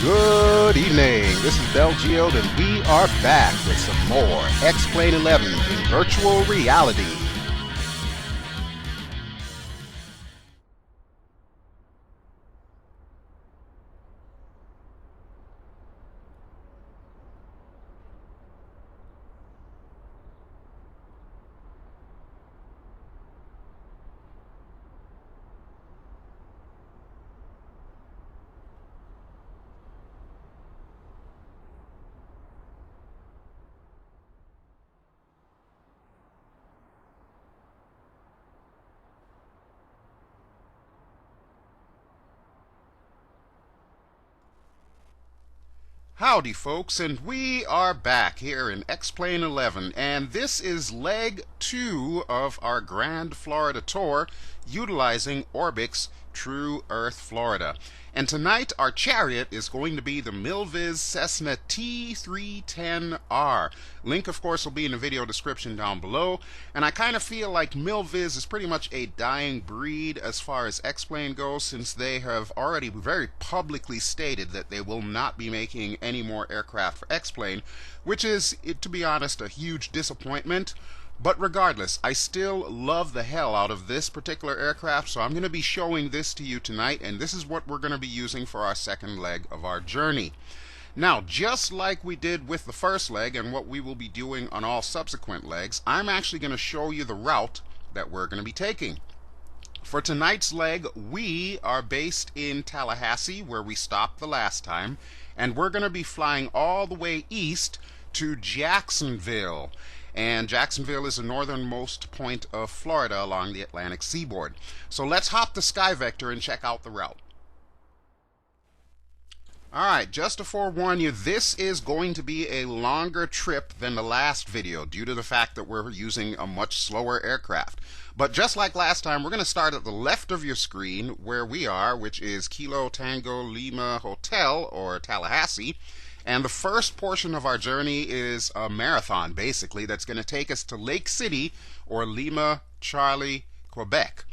Good evening. This is BelGeode, and we are back with some more X-Plane 11 in virtual reality. Howdy folks, and we are back here in X-Plane 11, and this is leg 2 of our Grand Florida tour utilizing Orbx True Earth Florida. And tonight our chariot is going to be the Milviz Cessna T310R. Link, of course, will be in the video description down below. And I kind of feel like Milviz is pretty much a dying breed as far as X-Plane goes, since they have already very publicly stated that they will not be making any more aircraft for X-Plane, which is, to be honest, a huge disappointment. But regardless, I still love the hell out of this particular aircraft, so I'm going to be showing this to you tonight, and this is what we're going to be using for our second leg of our journey. Now, just like we did with the first leg and what we will be doing on all subsequent legs, I'm actually going to show you the route that we're going to be taking. For tonight's leg, we are based in Tallahassee, where we stopped the last time, and we're going to be flying all the way east to Jacksonville. And Jacksonville is the northernmost point of Florida along the Atlantic seaboard. So let's hop the Sky Vector and check out the route. Alright, just to forewarn you, this is going to be a longer trip than the last video due to the fact that we're using a much slower aircraft. But just like last time, we're going to start at the left of your screen where we are, which is Kilo Tango Lima Hotel, or Tallahassee. And the first portion of our journey is a marathon, basically, that's going to take us to Lake City, or Lima, Charlie, Quebec.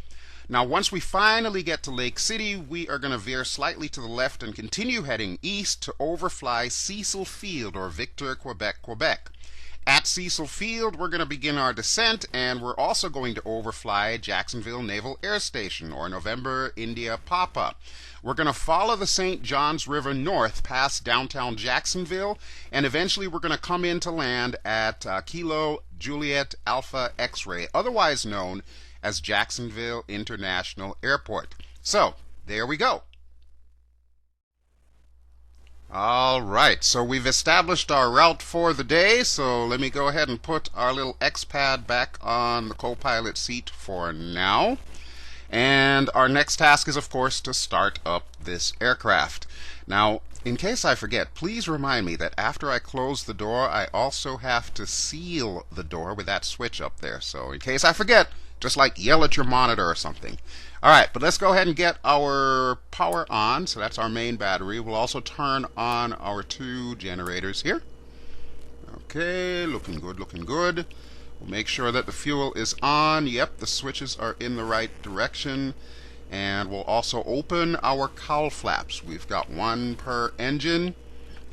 Now, once we finally get to Lake City, we are going to veer slightly to the left and continue heading east to overfly Cecil Field, or Victor, Quebec, Quebec. At Cecil Field, we're going to begin our descent, and we're also going to overfly Jacksonville Naval Air Station, or November, India, Papa. We're going to follow the St. Johns River north past downtown Jacksonville, and eventually we're going to come in to land at Kilo Juliet Alpha X-Ray, otherwise known as Jacksonville International Airport. So, there we go. Alright, so we've established our route for the day, so let me go ahead and put our little X-Pad back on the co-pilot seat for now. And our next task is, of course, to start up this aircraft. Now, in case I forget, please remind me that after I close the door, I also have to seal the door with that switch up there. So in case I forget, just like yell at your monitor or something. Alright, but let's go ahead and get our power on. So that's our main battery. We'll also turn on our 2 generators here. Okay, looking good, looking good. We'll make sure that the fuel is on. Yep, the switches are in the right direction. And we'll also open our cowl flaps. We've got 1 per engine.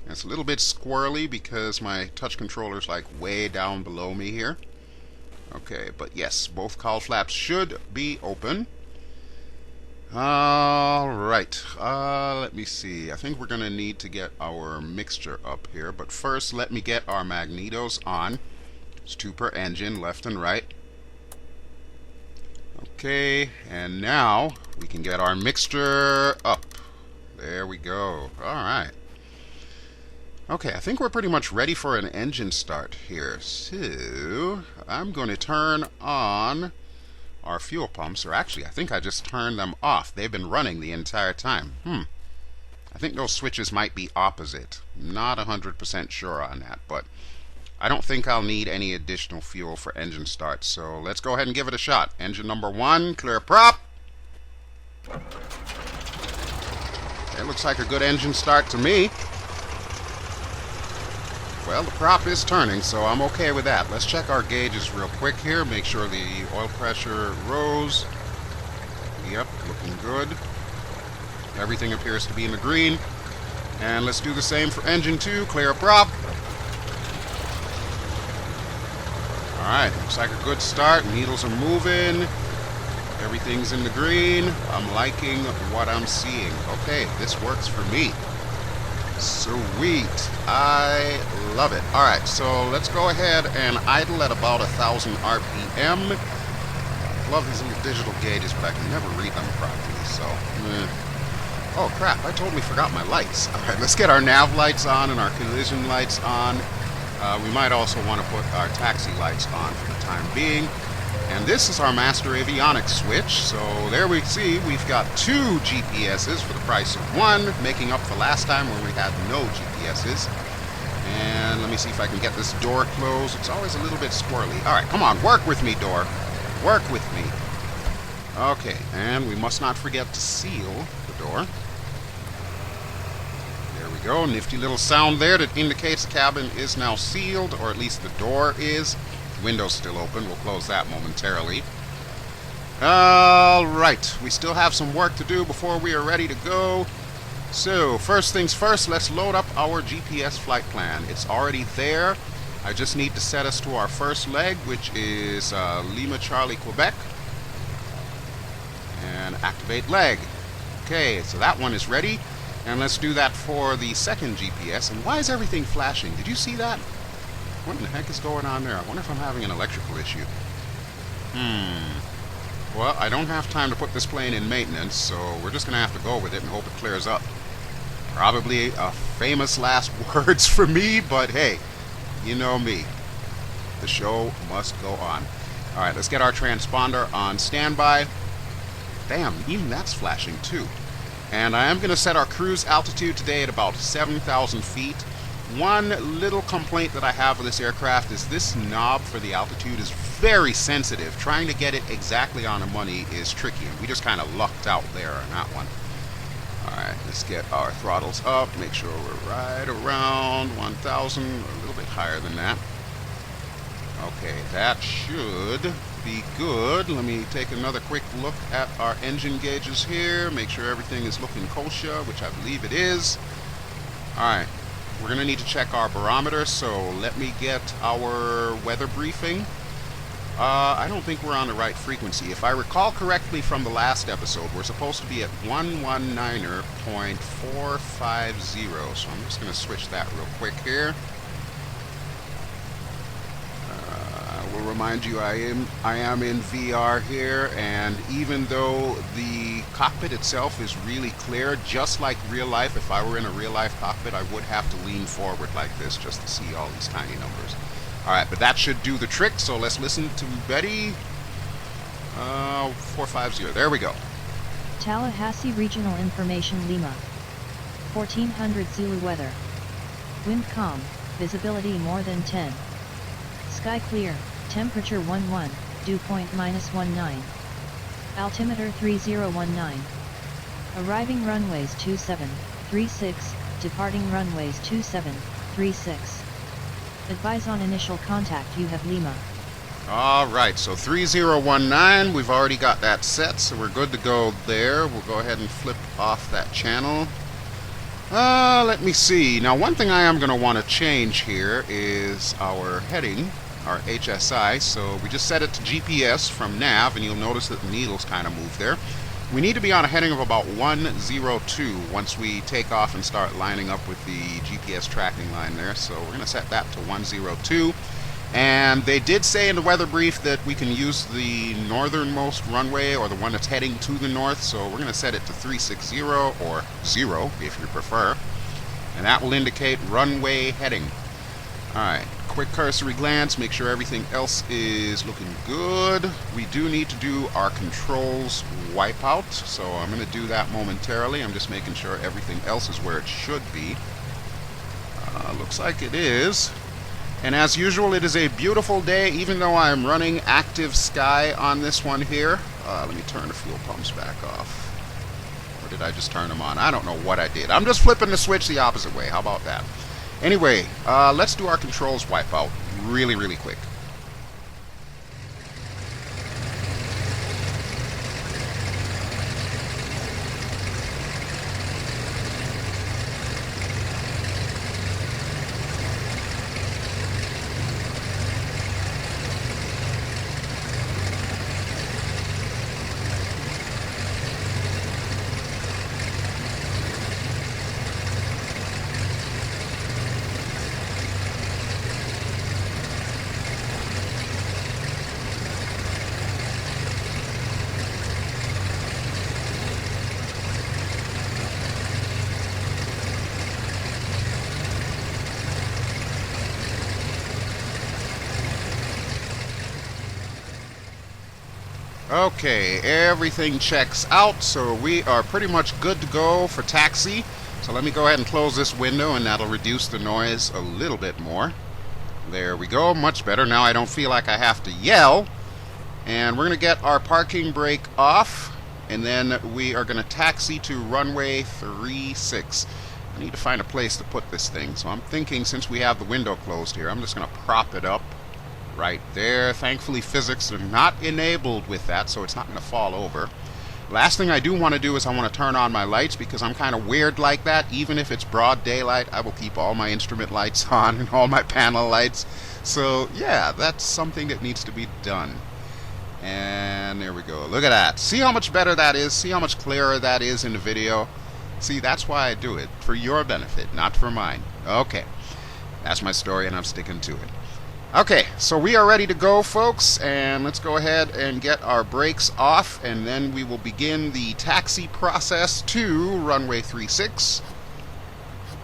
It's a little bit squirrely because my touch controller's like way down below me here. Okay, but yes, both cowl flaps should be open. Alright, let me see. I think we're going to need to get our mixture up here, but first let me get our magnetos on. It's 2 per engine, left and right. Okay, and now we can get our mixture up. There we go. Alright. Okay, I think we're pretty much ready for an engine start here. So, I'm going to turn on our fuel pumps, or actually, I think I just turned them off. They've been running the entire time. I think those switches might be opposite. Not 100% sure on that, but I don't think I'll need any additional fuel for engine start, so let's go ahead and give it a shot. Engine number 1, clear prop. It looks like a good engine start to me. Well, the prop is turning, so I'm okay with that. Let's check our gauges real quick here. Make sure the oil pressure rose. Yep, looking good. Everything appears to be in the green. And let's do the same for engine 2. Clear prop. Alright, looks like a good start. Needles are moving. Everything's in the green. I'm liking what I'm seeing. Okay, this works for me. Sweet. I love it. Alright, so let's go ahead and idle at about 1,000 RPM. Love these little digital gauges, but I can never read them properly, so... Oh crap, I totally forgot my lights. Alright, let's get our nav lights on and our collision lights on. We might also want to put our taxi lights on for the time being. And this is our master avionics switch. So there we see we've got 2 GPSs for the price of 1, making up for last time when we had no GPSs. And let me see if I can get this door closed. It's always a little bit squirrely. Alright, come on, work with me, door. Work with me. Okay, and we must not forget to seal the door. There we go, nifty little sound there that indicates the cabin is now sealed, or at least the door is. The window's still open, we'll close that momentarily. Alright, we still have some work to do before we are ready to go. So, first things first, let's load up our GPS flight plan. It's already there. I just need to set us to our first leg, which is Lima Charlie Quebec. And activate leg. Okay, so that one is ready. And let's do that for the second GPS. And why is everything flashing? Did you see that? What in the heck is going on there? I wonder if I'm having an electrical issue. Well, I don't have time to put this plane in maintenance, so we're just going to have to go with it and hope it clears up. Probably a famous last words for me, but hey, you know me. The show must go on. Alright, let's get our transponder on standby. Damn, even that's flashing too. And I am going to set our cruise altitude today at about 7,000 feet. One little complaint that I have with this aircraft is this knob for the altitude is very sensitive. Trying to get it exactly on the money is tricky, and we just kind of lucked out there on that one. Alright, let's get our throttles up, make sure we're right around 1,000, a little bit higher than that. Okay, that should be good. Let me take another quick look at our engine gauges here, make sure everything is looking kosher, which I believe it is. Alright, we're going to need to check our barometer, so let me get our weather briefing. I don't think we're on the right frequency. If I recall correctly from the last episode, we're supposed to be at 119.450, so I'm just going to switch that real quick here. Will remind you I am in VR here, and even though the cockpit itself is really clear, just like real life, if I were in a real life cockpit, I would have to lean forward like this just to see all these tiny numbers. Alright, but that should do the trick, so let's listen to Betty. 450, there we go. Tallahassee Regional Information Lima. 1400 Zulu weather. Wind calm, visibility more than 10. Sky clear, temperature 11, dew point -19. Altimeter 3019. Arriving runways 2736, departing runways 2736. Advise on initial contact, you have Lima. Alright, so 3019, we've already got that set, so we're good to go there. We'll go ahead and flip off that channel. Let me see. Now, one thing I am going to want to change here is our heading, our HSI. So we just set it to GPS from nav, and you'll notice that the needles kind of move there. We need to be on a heading of about 102 once we take off and start lining up with the GPS tracking line there. So we're going to set that to 102. And they did say in the weather brief that we can use the northernmost runway, or the one that's heading to the north, so we're going to set it to 360, or 0 if you prefer, and that will indicate runway heading. Alright, quick cursory glance, make sure everything else is looking good. We do need to do our controls wipeout, so I'm going to do that momentarily. I'm just making sure everything else is where it should be. Looks like it is. And as usual, it is a beautiful day, even though I am running active sky on this one here. Let me turn the fuel pumps back off. Or did I just turn them on? I don't know what I did. I'm just flipping the switch the opposite way. How about that? Anyway, let's do our controls wipeout really, really quick. Okay, everything checks out, so we are pretty much good to go for taxi. So let me go ahead and close this window, and that'll reduce the noise a little bit more. There we go, much better. Now I don't feel like I have to yell. And we're going to get our parking brake off, and then we are going to taxi to runway 36. I need to find a place to put this thing, so I'm thinking since we have the window closed here, I'm just going to prop it up right there. Thankfully physics are not enabled with that, so it's not going to fall over. Last thing I do want to do is I want to turn on my lights, because I'm kind of weird like that. Even if it's broad daylight, I will keep all my instrument lights on and all my panel lights. So yeah, that's something that needs to be done. And there we go. Look at that. See how much better that is? See how much clearer that is in the video? See, that's why I do it. For your benefit, not for mine. Okay. That's my story, and I'm sticking to it. Okay, so we are ready to go, folks, and let's go ahead and get our brakes off, and then we will begin the taxi process to runway 36.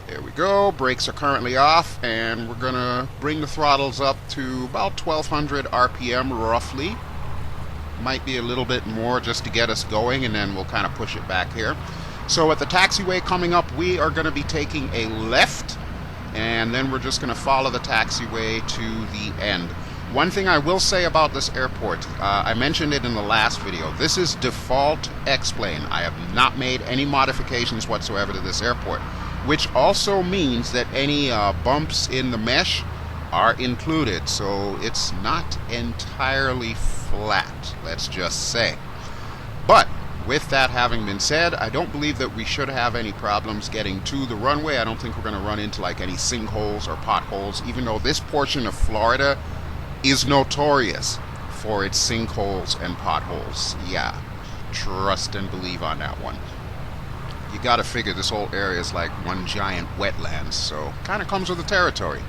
There we go. Brakes are currently off, and we're going to bring the throttles up to about 1200 RPM roughly. Might be a little bit more just to get us going, and then we'll kind of push it back here. So at the taxiway coming up, we are going to be taking a left, and then we're just going to follow the taxiway to the end. One thing I will say about this airport, I mentioned it in the last video. This is default X-plane. I have not made any modifications whatsoever to this airport, which also means that any bumps in the mesh are included. So it's not entirely flat, let's just say. But with that having been said, I don't believe that we should have any problems getting to the runway. I don't think we're going to run into like any sinkholes or potholes, even though this portion of Florida is notorious for its sinkholes and potholes. Yeah, trust and believe on that one. You got to figure this whole area is like one giant wetlands, so kind of comes with the territory.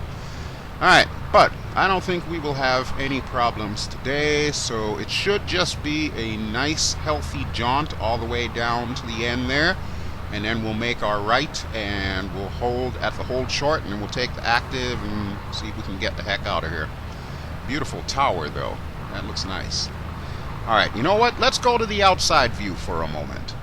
Alright, but I don't think we will have any problems today, so it should just be a nice healthy jaunt all the way down to the end there, and then we'll make our right and we'll hold at the hold short, and then we'll take the active and see if we can get the heck out of here. Beautiful tower though, that looks nice. Alright, you know what, let's go to the outside view for a moment.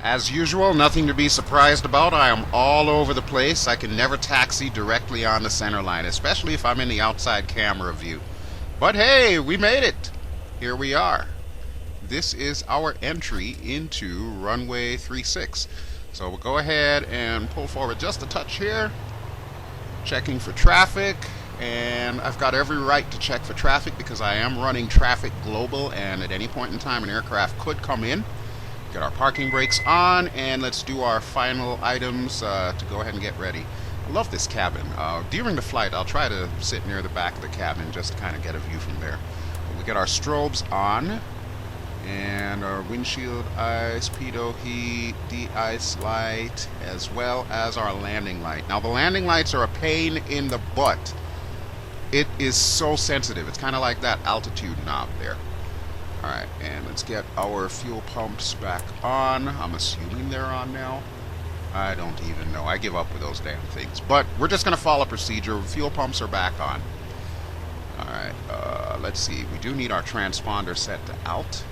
As usual, nothing to be surprised about. I am all over the place. I can never taxi directly on the center line, especially if I'm in the outside camera view. But hey, we made it! Here we are. This is our entry into runway 36. So we'll go ahead and pull forward just a touch here. Checking for traffic. And I've got every right to check for traffic because I am running traffic global, and at any point in time an aircraft could come in. Get our parking brakes on, and let's do our final items to go ahead and get ready. I love this cabin. During the flight, I'll try to sit near the back of the cabin just to kind of get a view from there. But we get our strobes on, and our windshield ice, pitot heat, de-ice light, as well as our landing light. Now, the landing lights are a pain in the butt. It is so sensitive. It's kind of like that altitude knob there. Alright, and let's get our fuel pumps back on. I'm assuming they're on now. I don't even know. I give up with those damn things. But we're just going to follow procedure. Fuel pumps are back on. Alright, let's see. We do need our transponder set to out. So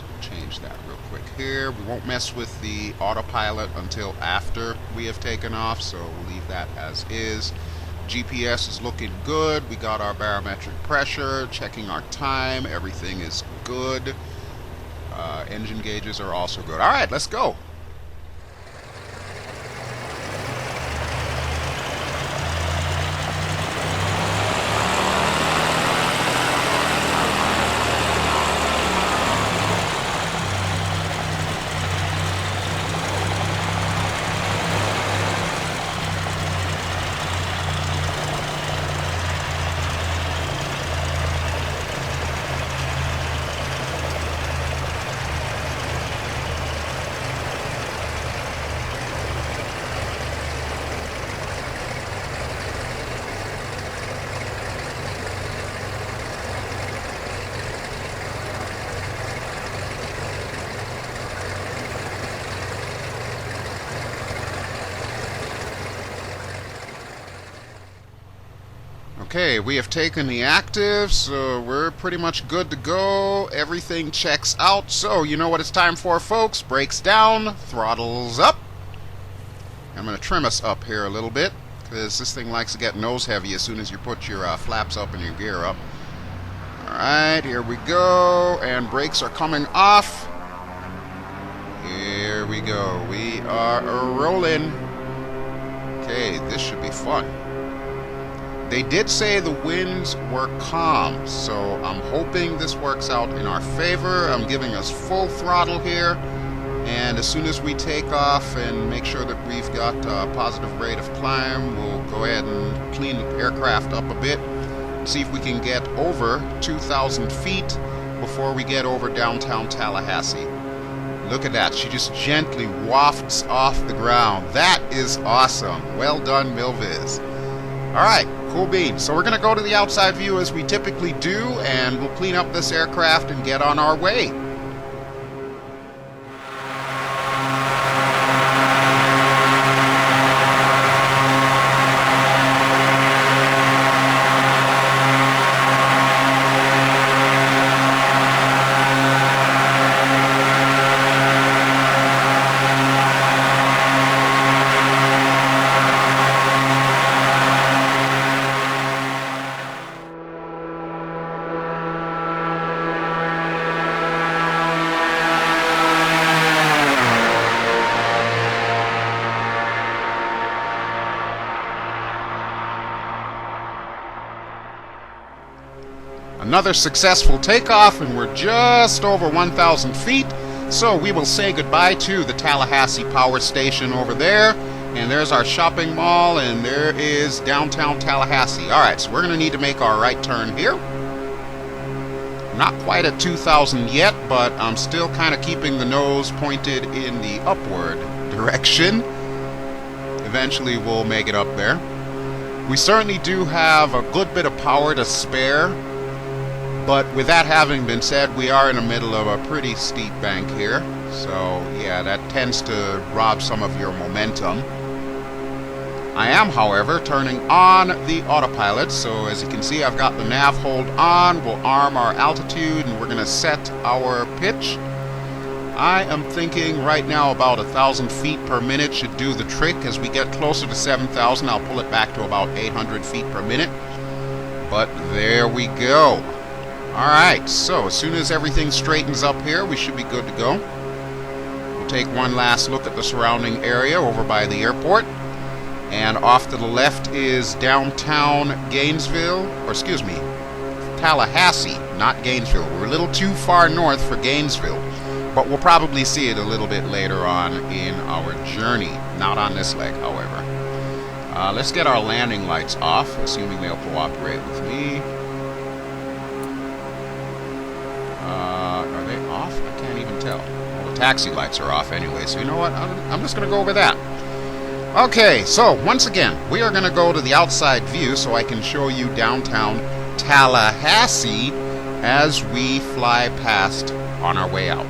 we'll change that real quick here. We won't mess with the autopilot until after we have taken off, so we'll leave that as is. GPS is looking good. We got our barometric pressure, checking our time. Everything is good. Engine gauges are also good. All right, let's go. Okay, we have taken the active, so we're pretty much good to go. Everything checks out. So, you know what it's time for, folks? Brakes down, throttles up. I'm going to trim us up here a little bit, because this thing likes to get nose heavy as soon as you put your flaps up and your gear up. Alright, here we go, and brakes are coming off. Here we go. We are rolling. Okay, this should be fun. They did say the winds were calm, so I'm hoping this works out in our favor. I'm giving us full throttle here, and as soon as we take off and make sure that we've got a positive rate of climb, we'll go ahead and clean the aircraft up a bit, see if we can get over 2,000 feet before we get over downtown Tallahassee. Look at that, she just gently wafts off the ground. That is awesome. Well done, Milviz. Alright, cool beans. So we're going to go to the outside view as we typically do, and we'll clean up this aircraft and get on our way. Another successful takeoff, and we're just over 1,000 feet. So we will say goodbye to the Tallahassee power station over there. And there's our shopping mall, and there is downtown Tallahassee. Alright, so we're going to need to make our right turn here. Not quite at 2,000 yet, but I'm still kind of keeping the nose pointed in the upward direction. Eventually we'll make it up there. We certainly do have a good bit of power to spare. But with that having been said, we are in the middle of a pretty steep bank here. So, yeah, that tends to rob some of your momentum. I am, however, turning on the autopilot. So, as you can see, I've got the nav hold on. We'll arm our altitude, and we're going to set our pitch. I am thinking right now about 1,000 feet per minute should do the trick. As we get closer to 7,000, I'll pull it back to about 800 feet per minute. But there we go. Alright, so as soon as everything straightens up here, we should be good to go. We'll take one last look at the surrounding area over by the airport. And off to the left is downtown Gainesville, or excuse me, Tallahassee, not Gainesville. We're a little too far north for Gainesville, but we'll probably see it a little bit later on in our journey. Not on this leg, however. Let's get our landing lights off, assuming they'll cooperate with me. Are they off? I can't even tell. Well, the taxi lights are off anyway, so you know what? I'm just going to go over that. Okay, so once again, we are going to go to the outside view so I can show you downtown Tallahassee as we fly past on our way out.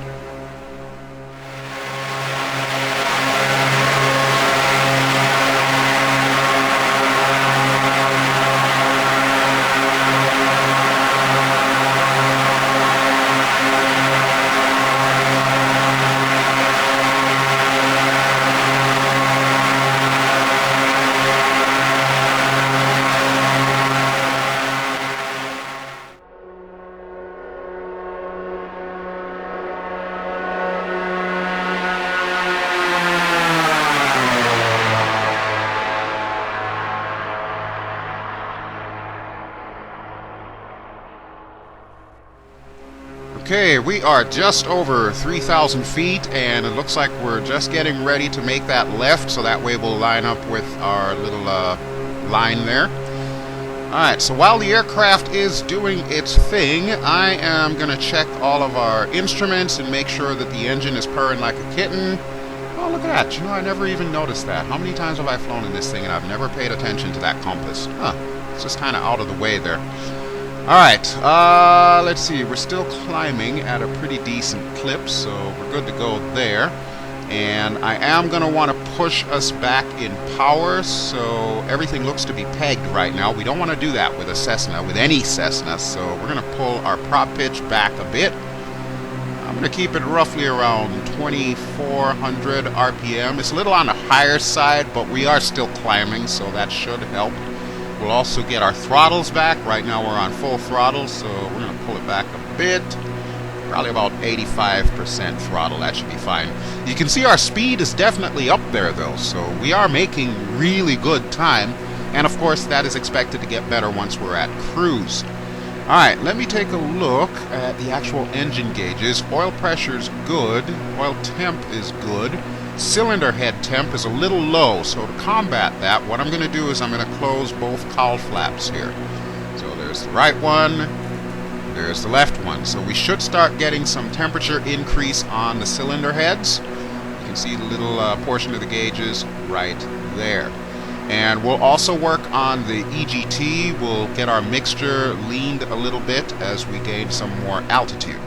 Okay, we are just over 3,000 feet, and it looks like we're just getting ready to make that left, so that way we'll line up with our little line there. Alright, so while the aircraft is doing its thing, I am going to check all of our instruments and make sure that the engine is purring like a kitten. Oh, look at that. You know, I never even noticed that. How many times have I flown in this thing and I've never paid attention to that compass? Huh, it's just kind of out of the way there. Alright, let's see, we're still climbing at a pretty decent clip, so we're good to go there. And I am going to want to push us back in power, so everything looks to be pegged right now. We don't want to do that with a Cessna, with any Cessna, so we're going to pull our prop pitch back a bit. I'm going to keep it roughly around 2,400 RPM. It's a little on the higher side, but we are still climbing, so that should help. We'll also get our throttles back. Right now we're on full throttle, so we're going to pull it back a bit. Probably about 85% throttle, that should be fine. You can see our speed is definitely up there though, so we are making really good time. And of course that is expected to get better once we're at cruise. Alright, let me take a look at the actual engine gauges. Oil pressure's good, oil temp is good. Cylinder head temp is a little low, so to combat that, what I'm going to do is I'm going to close both cowl flaps here. So there's the right one. There's the left one. So we should start getting some temperature increase on the cylinder heads. You can see the little portion of the gauges right there. And we'll also work on the EGT. We'll get our mixture leaned a little bit as we gain some more altitude.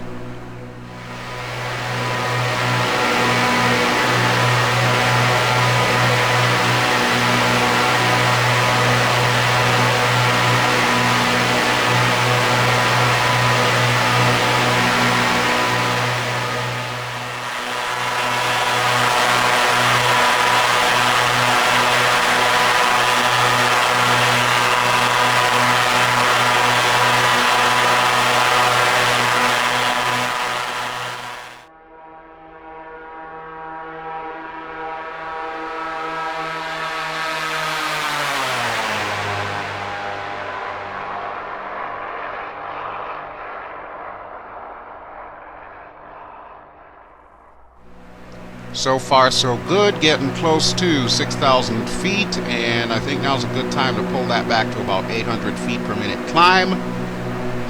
So far so good, getting close to 6,000 feet, and I think now's a good time to pull that back to about 800 feet per minute climb.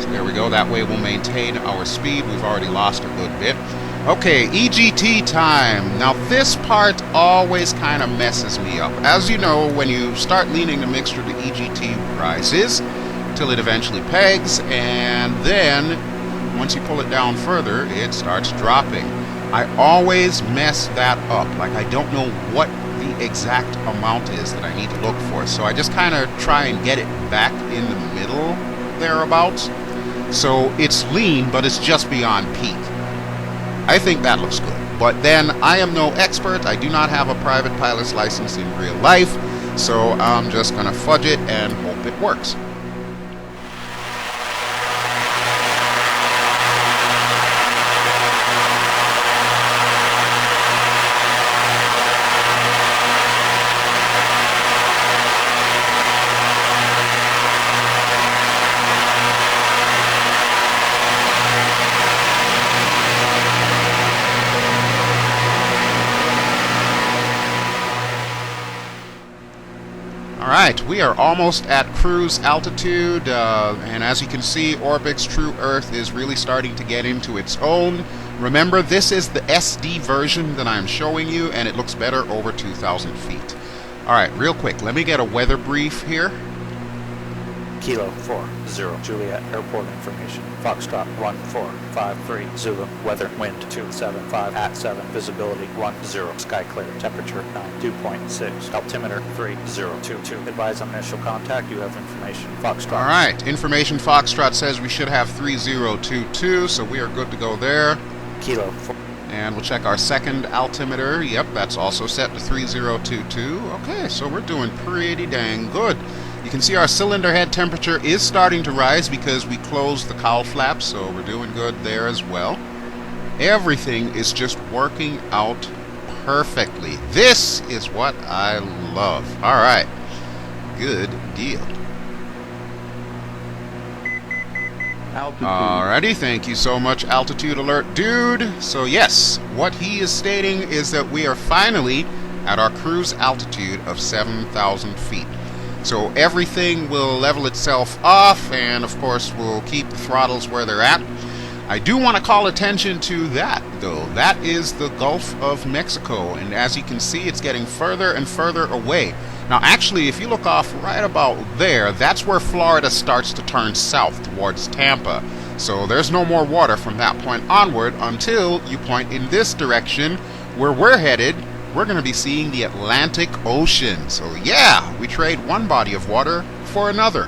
So there we go, that way we'll maintain our speed. We've already lost a good bit. Okay, EGT time. Now this part always kind of messes me up. As you know, when you start leaning the mixture, the EGT rises till it eventually pegs, and then once you pull it down further, it starts dropping. I always mess that up. Like, I don't know what the exact amount is that I need to look for. So I just kind of try and get it back in the middle, thereabouts. So it's lean, but it's just beyond peak. I think that looks good. But then, I am no expert. I do not have a private pilot's license in real life. So I'm just going to fudge it and hope it works. Alright, we are almost at cruise altitude, and as you can see, Orbx True Earth is really starting to get into its own. Remember, this is the SD version that I'm showing you, and it looks better over 2,000 feet. Alright, real quick, let me get a weather brief here. Kilo 40, Juliet Airport information. Foxtrot 1453, Zulu, weather, wind 275 at 7, visibility 10, sky clear, temperature 92.6, altimeter 3022. Advise on initial contact, you have information. Foxtrot. Alright, information Foxtrot says we should have 3022, so we are good to go there. Kilo 4. And we'll check our second altimeter. Yep, that's also set to 3022. Okay, so we're doing pretty dang good. You can see our cylinder head temperature is starting to rise because we closed the cowl flaps, so we're doing good there as well. Everything is just working out perfectly. This is what I love. Alright, good deal. Altitude. Alrighty, thank you so much, Altitude Alert Dude. So yes, what he is stating is that we are finally at our cruise altitude of 7,000 feet. So everything will level itself off, and of course we'll keep the throttles where they're at. I do want to call attention to that, though. That is the Gulf of Mexico, and as you can see, it's getting further and further away. Now actually, if you look off right about there, that's where Florida starts to turn south towards Tampa. So there's no more water from that point onward until you point in this direction, where we're headed, we're going to be seeing the Atlantic Ocean. So yeah, we trade one body of water for another.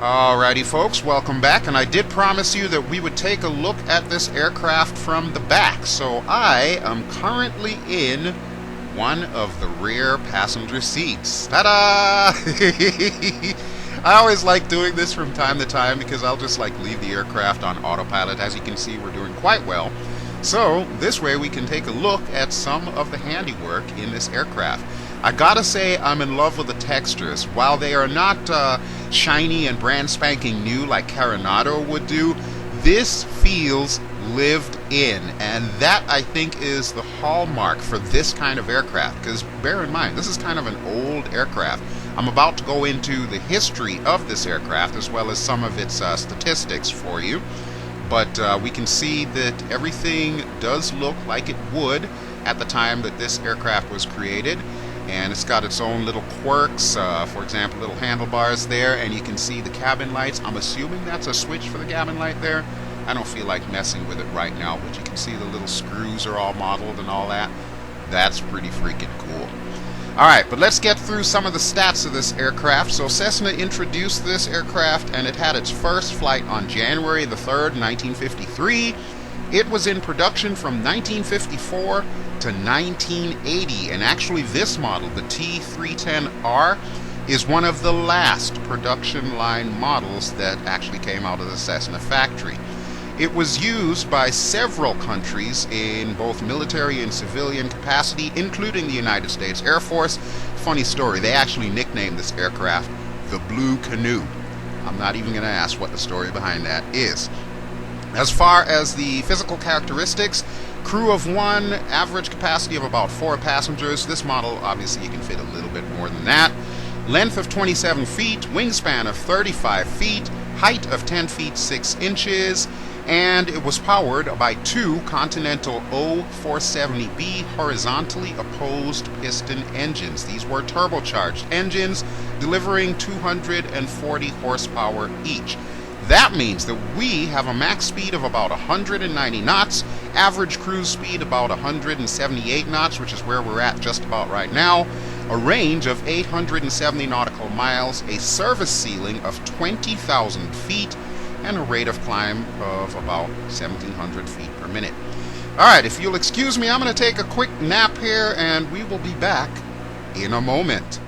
Alrighty folks, welcome back, and I did promise you that we would take a look at this aircraft from the back. So I am currently in one of the rear passenger seats. Ta-da! I always like doing this from time to time because I'll just like leave the aircraft on autopilot. As you can see, we're doing quite well. So this way we can take a look at some of the handiwork in this aircraft. I gotta say, I'm in love with the textures. While they are not shiny and brand spanking new like Coronado would do, this feels lived in, and that I think is the hallmark for this kind of aircraft. Because bear in mind, this is kind of an old aircraft. I'm about to go into the history of this aircraft as well as some of its statistics for you. But we can see that everything does look like it would at the time that this aircraft was created. And it's got its own little quirks, for example, little handlebars there, and you can see the cabin lights. I'm assuming that's a switch for the cabin light there. I don't feel like messing with it right now, but you can see the little screws are all modeled and all that. That's pretty freaking cool. Alright, but let's get through some of the stats of this aircraft. So Cessna introduced this aircraft, and it had its first flight on January the 3rd, 1953. It was in production from 1954 to 1980, and actually this model, the T310R, is one of the last production line models that actually came out of the Cessna factory. It was used by several countries in both military and civilian capacity, including the United States Air Force. Funny story, they actually nicknamed this aircraft the Blue Canoe. I'm not even going to ask what the story behind that is. As far as the physical characteristics, crew of 1, average capacity of about 4 passengers. This model, obviously, you can fit a little bit more than that. Length of 27 feet, wingspan of 35 feet, height of 10 feet 6 inches, and it was powered by 2 Continental O470B horizontally opposed piston engines. These were turbocharged engines, delivering 240 horsepower each. That means that we have a max speed of about 190 knots, average cruise speed about 178 knots, which is where we're at just about right now, a range of 870 nautical miles, a service ceiling of 20,000 feet, and a rate of climb of about 1,700 feet per minute. Alright, if you'll excuse me, I'm going to take a quick nap here, and we will be back in a moment.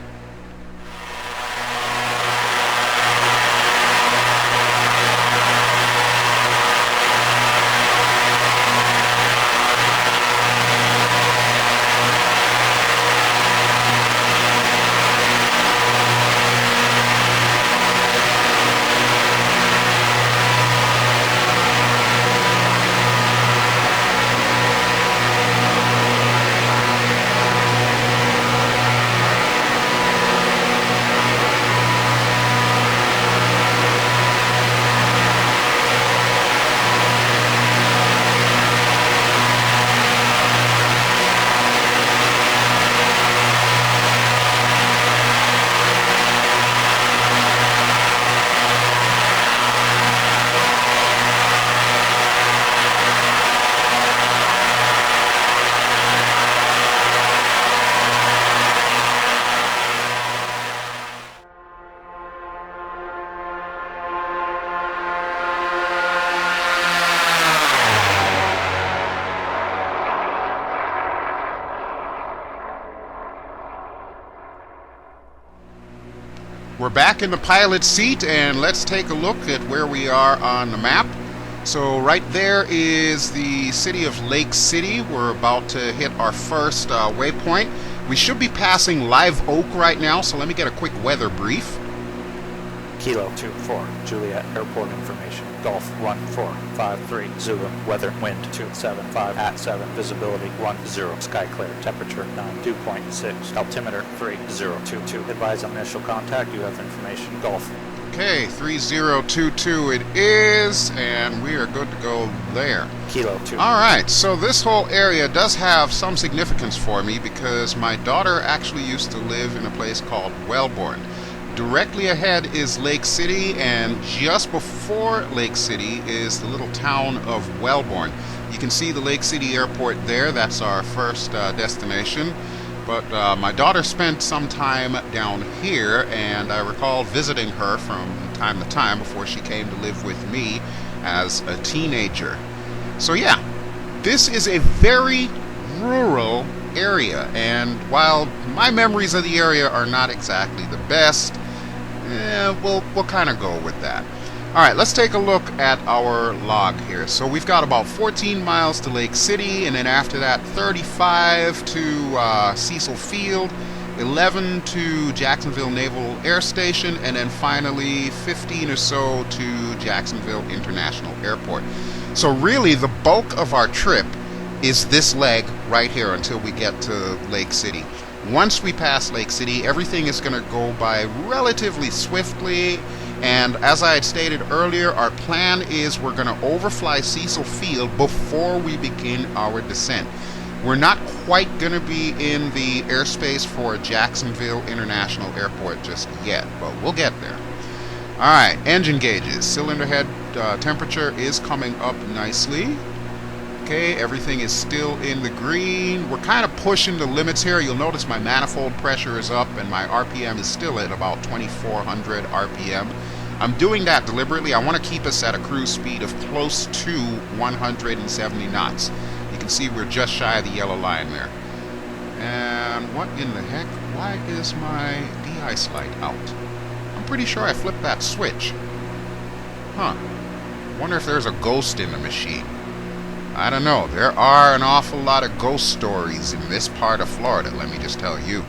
We're back in the pilot's seat, and let's take a look at where we are on the map. So right there is the city of Lake City. We're about to hit our first waypoint. We should be passing Live Oak right now, so let me get a quick weather brief. Kilo 24, Juliet Airport information. Golf 1453, Zulu, weather, wind 275 at 7, visibility 10, sky clear, temperature 92.6, altimeter 3022. Advise on initial contact, you have information. Golf. Okay, 3022 it is, and we are good to go there. Kilo 2. Alright, so this whole area does have some significance for me because my daughter actually used to live in a place called Wellborn. Directly ahead is Lake City, and just before Lake City is the little town of Wellborn. You can see the Lake City Airport there. That's our first destination. But my daughter spent some time down here, and I recall visiting her from time to time before she came to live with me as a teenager. So yeah, this is a very rural area, and while my memories of the area are not exactly the best, we'll kind of go with that. Alright, let's take a look at our log here. So we've got about 14 miles to Lake City, and then after that 35 to Cecil Field, 11 to Jacksonville Naval Air Station, and then finally 15 or so to Jacksonville International Airport. So really the bulk of our trip is this leg right here until we get to Lake City. Once we pass Lake City, everything is going to go by relatively swiftly, and as I had stated earlier, our plan is we're going to overfly Cecil Field before we begin our descent. We're not quite going to be in the airspace for Jacksonville International Airport just yet, but we'll get there. Alright, engine gauges. Cylinder head temperature is coming up nicely. Okay, everything is still in the green. We're kind of pushing the limits here. You'll notice my manifold pressure is up and my RPM is still at about 2400 RPM. I'm doing that deliberately. I want to keep us at a cruise speed of close to 170 knots. You can see we're just shy of the yellow line there. And what in the heck? Why is my de-ice light out? I'm pretty sure I flipped that switch. Huh. Wonder if there's a ghost in the machine. I don't know. There are an awful lot of ghost stories in this part of Florida, let me just tell you.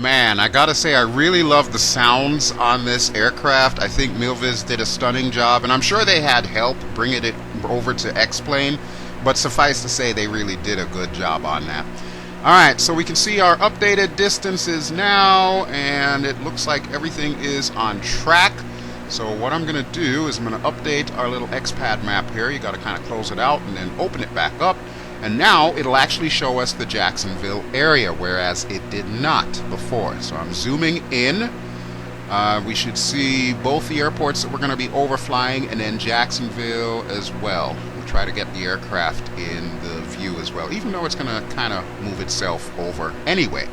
Man, I gotta say, I really love the sounds on this aircraft. I think Milviz did a stunning job, and I'm sure they had help bringing it over to X-Plane, but suffice to say, they really did a good job on that. Alright, so we can see our updated distances now, and it looks like everything is on track. So what I'm going to do is I'm going to update our little XPAD map here. You got to kind of close it out and then open it back up. And now it'll actually show us the Jacksonville area, whereas it did not before. So I'm zooming in. We should see both the airports that we're going to be overflying and then Jacksonville as well. We'll try to get the aircraft in the view as well, even though it's going to kind of move itself over anyway.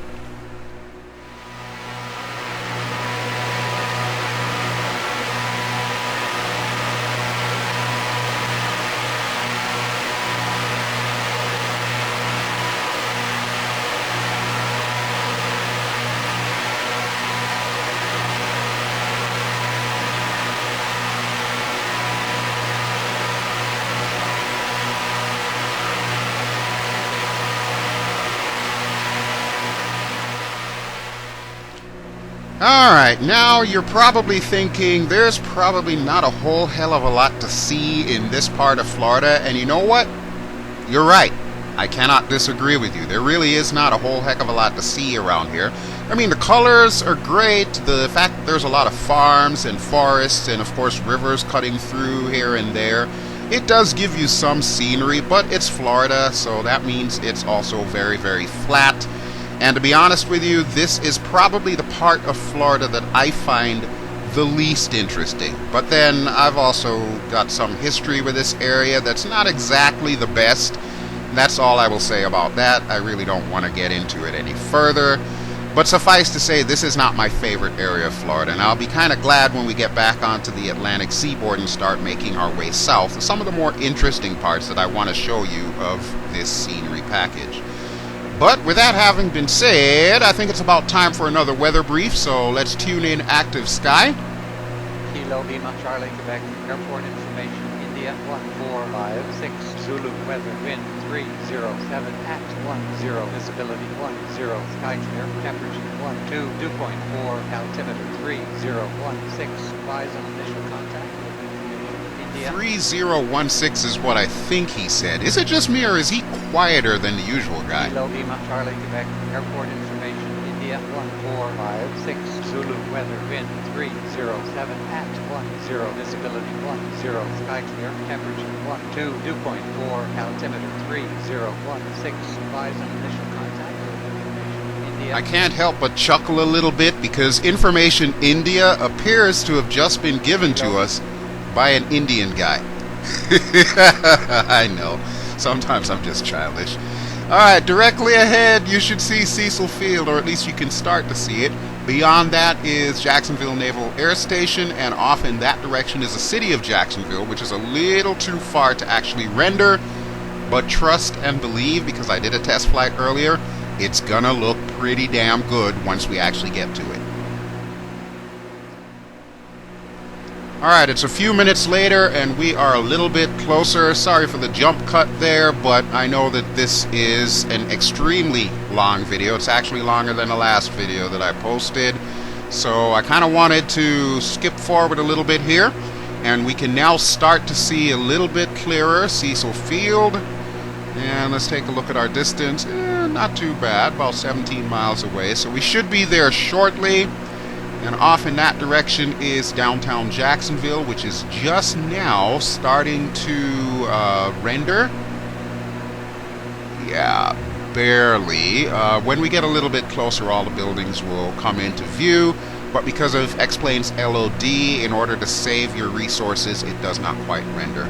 Alright, now you're probably thinking there's probably not a whole hell of a lot to see in this part of Florida, and you know what? You're right. I cannot disagree with you. There really is not a whole heck of a lot to see around here. I mean, the colors are great. The fact that there's a lot of farms and forests and, of course, rivers cutting through here and there, it does give you some scenery, but it's Florida, so that means it's also very, very flat. And to be honest with you, this is probably the part of Florida that I find the least interesting. But then I've also got some history with this area that's not exactly the best. That's all I will say about that. I really don't want to get into it any further. But suffice to say, this is not my favorite area of Florida, and I'll be kind of glad when we get back onto the Atlantic seaboard and start making our way south to some of the more interesting parts that I want to show you of this scenery package. But with that having been said, I think it's about time for another weather brief, so let's tune in active sky. Kilo Lima Charlie Quebec Airport information India 1456 Zulu weather wind 307 at 10 visibility 10 sky clear temperature 12 dew point 4 altimeter 3016 advise on initial contact. 3016 is what I think he said. Is it just me, or is he quieter than the usual guy? Kilo Lima Charlie Quebec Airport information India 1456 Zulu weather wind 307 at 10 visibility 10 sky clear temperature 12 dew point 4 altimeter 3016 advise on initial contact. India. I can't help but chuckle a little bit because information India appears to have just been given to us by an Indian guy. I know. Sometimes I'm just childish. Alright, directly ahead you should see Cecil Field, or at least you can start to see it. Beyond that is Jacksonville Naval Air Station, and off in that direction is the city of Jacksonville, which is a little too far to actually render. But trust and believe, because I did a test flight earlier, it's gonna look pretty damn good once we actually get to it. Alright, it's a few minutes later and we are a little bit closer. Sorry for the jump cut there, but I know that this is an extremely long video. It's actually longer than the last video that I posted. So I kind of wanted to skip forward a little bit here, and we can now start to see a little bit clearer Cecil Field. And let's take a look at our distance. Not too bad, about 17 miles away. So we should be there shortly. And off in that direction is downtown Jacksonville, which is just now starting to render. Yeah, barely. When we get a little bit closer, all the buildings will come into view. But because of X-Plane's LOD, in order to save your resources, it does not quite render.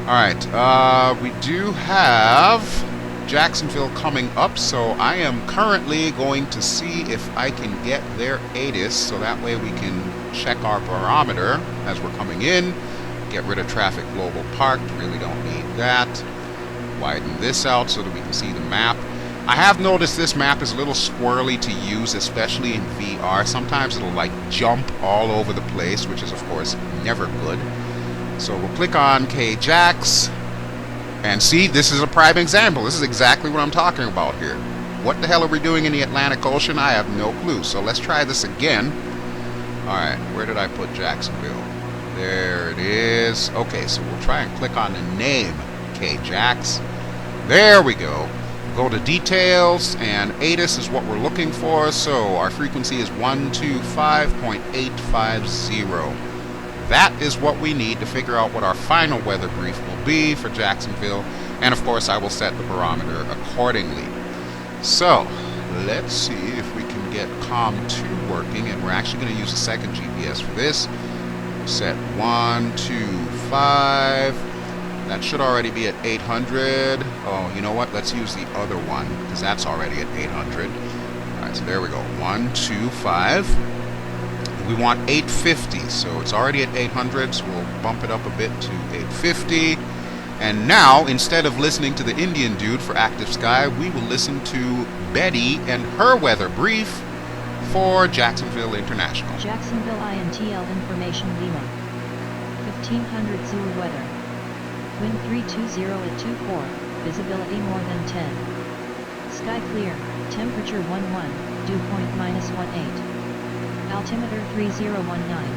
Alright, we do have Jacksonville coming up, so I am currently going to see if I can get their ATIS, so that way we can check our barometer as we're coming in, get rid of traffic global parked, really don't need that, widen this out so that we can see the map. I have noticed this map is a little squirrely to use, especially in VR. Sometimes it'll like jump all over the place, which is of course never good. So we'll click on KJAX. And see, this is a prime example. This is exactly what I'm talking about here. What the hell are we doing in the Atlantic Ocean? I have no clue. So let's try this again. Alright, where did I put Jacksonville? There it is. Okay, so we'll try and click on the name. Okay, Jax. There we go. Go to details, and ATIS is what we're looking for. So our frequency is 125.850. That is what we need to figure out what our final weather brief will be for Jacksonville. And of course, I will set the barometer accordingly. So, let's see if we can get COM 2 working. And we're actually going to use a second GPS for this. Set 125. That should already be at 800. Oh, you know what? Let's use the other one, because that's already at 800. Alright, so there we go. 125. We want 850, so it's already at 800, so we'll bump it up a bit to 850. And now, instead of listening to the Indian dude for Active Sky, we will listen to Betty and her weather brief for Jacksonville International. Jacksonville INTL information Lima. 1500 Zulu weather. Wind 320 at 24, visibility more than 10. Sky clear, temperature 11, dew point -18. Altimeter 3019.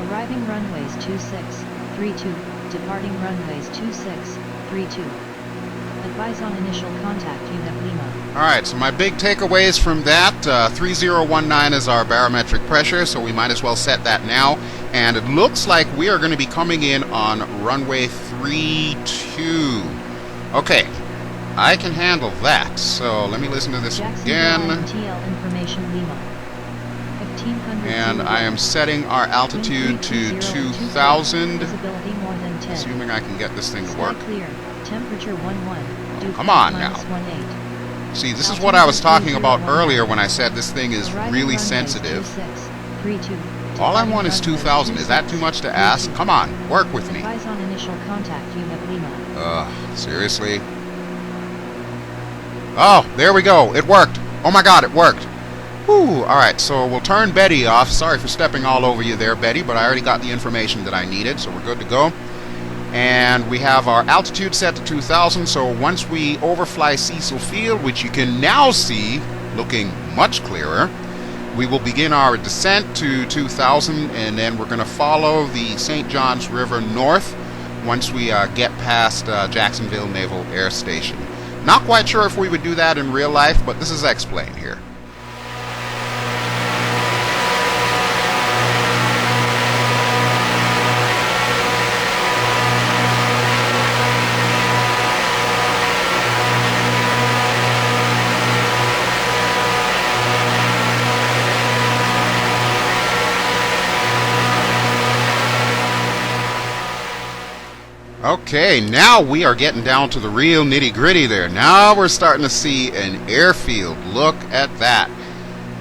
Arriving runways 2632, departing runways 2632. Advise on initial contact UNEP Lima. Alright, so my big takeaways from that, 3019 is our barometric pressure, so we might as well set that now. And it looks like we are going to be coming in on runway 32. Okay, I can handle that. So let me listen to this again. INTL information Lima. 1500 And I am setting our altitude to 2000. Visibility more than 10. Assuming I can get this thing to Sky work. clear, temperature 11, dew Come point on now. -18. See, this is what I was talking about earlier when I said this thing is Arriving really runways sensitive. 2632. All I want is 2,000. Is that too much to ask? Come on, work with me. Advise on initial contact UNEP Lima. Seriously? Oh, there we go. It worked. Oh my god, it worked. Whew. Alright, so we'll turn Betty off. Sorry for stepping all over you there, Betty, but I already got the information that I needed, so we're good to go. And we have our altitude set to 2,000, so once we overfly Cecil Field, which you can now see looking much clearer, we will begin our descent to 2,000, and then we're going to follow the St. Johns River north once we get past Jacksonville Naval Air Station. Not quite sure if we would do that in real life, but this is explained here. Okay, now we are getting down to the real nitty-gritty there. Now we're starting to see an airfield. Look at that.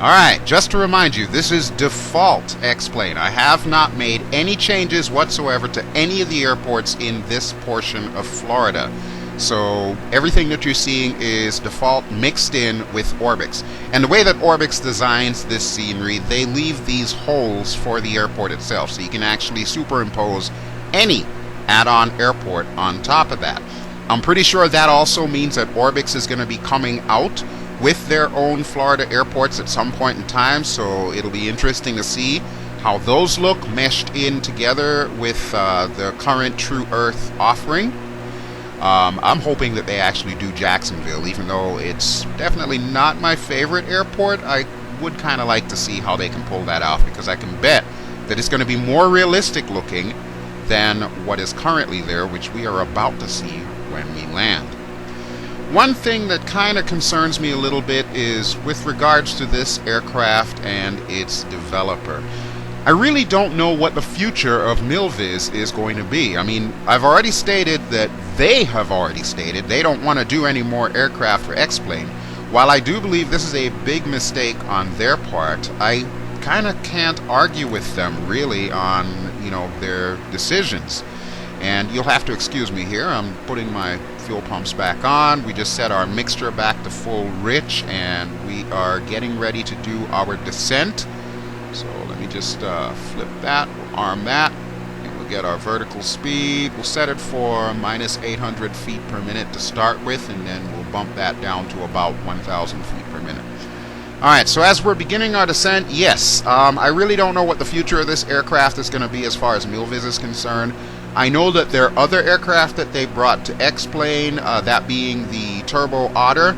Alright, just to remind you, this is default X-plane. I have not made any changes whatsoever to any of the airports in this portion of Florida. So everything that you're seeing is default mixed in with Orbx. And the way that Orbx designs this scenery, they leave these holes for the airport itself. So you can actually superimpose any add-on airport on top of that. I'm pretty sure that also means that Orbx is going to be coming out with their own Florida airports at some point in time, so it'll be interesting to see how those look meshed in together with the current True Earth offering. I'm hoping that they actually do Jacksonville, even though it's definitely not my favorite airport. I would kind of like to see how they can pull that off, because I can bet that it's going to be more realistic looking than what is currently there, which we are about to see when we land. One thing that kind of concerns me a little bit is with regards to this aircraft and its developer. I really don't know what the future of Milviz is going to be. I mean, I've already stated that they have already stated they don't want to do any more aircraft for X-plane. While I do believe this is a big mistake on their part, I kind of can't argue with them really on, you know, their decisions. And you'll have to excuse me here. I'm putting my fuel pumps back on. We just set our mixture back to full rich, and we are getting ready to do our descent. So let me just flip that, we'll arm that, and we'll get our vertical speed. We'll set it for -800 feet per minute to start with, and then we'll bump that down to about 1,000 feet per minute. Alright, so as we're beginning our descent, yes, I really don't know what the future of this aircraft is going to be as far as Milviz is concerned. I know that there are other aircraft that they brought to X-Plane, that being the Turbo Otter.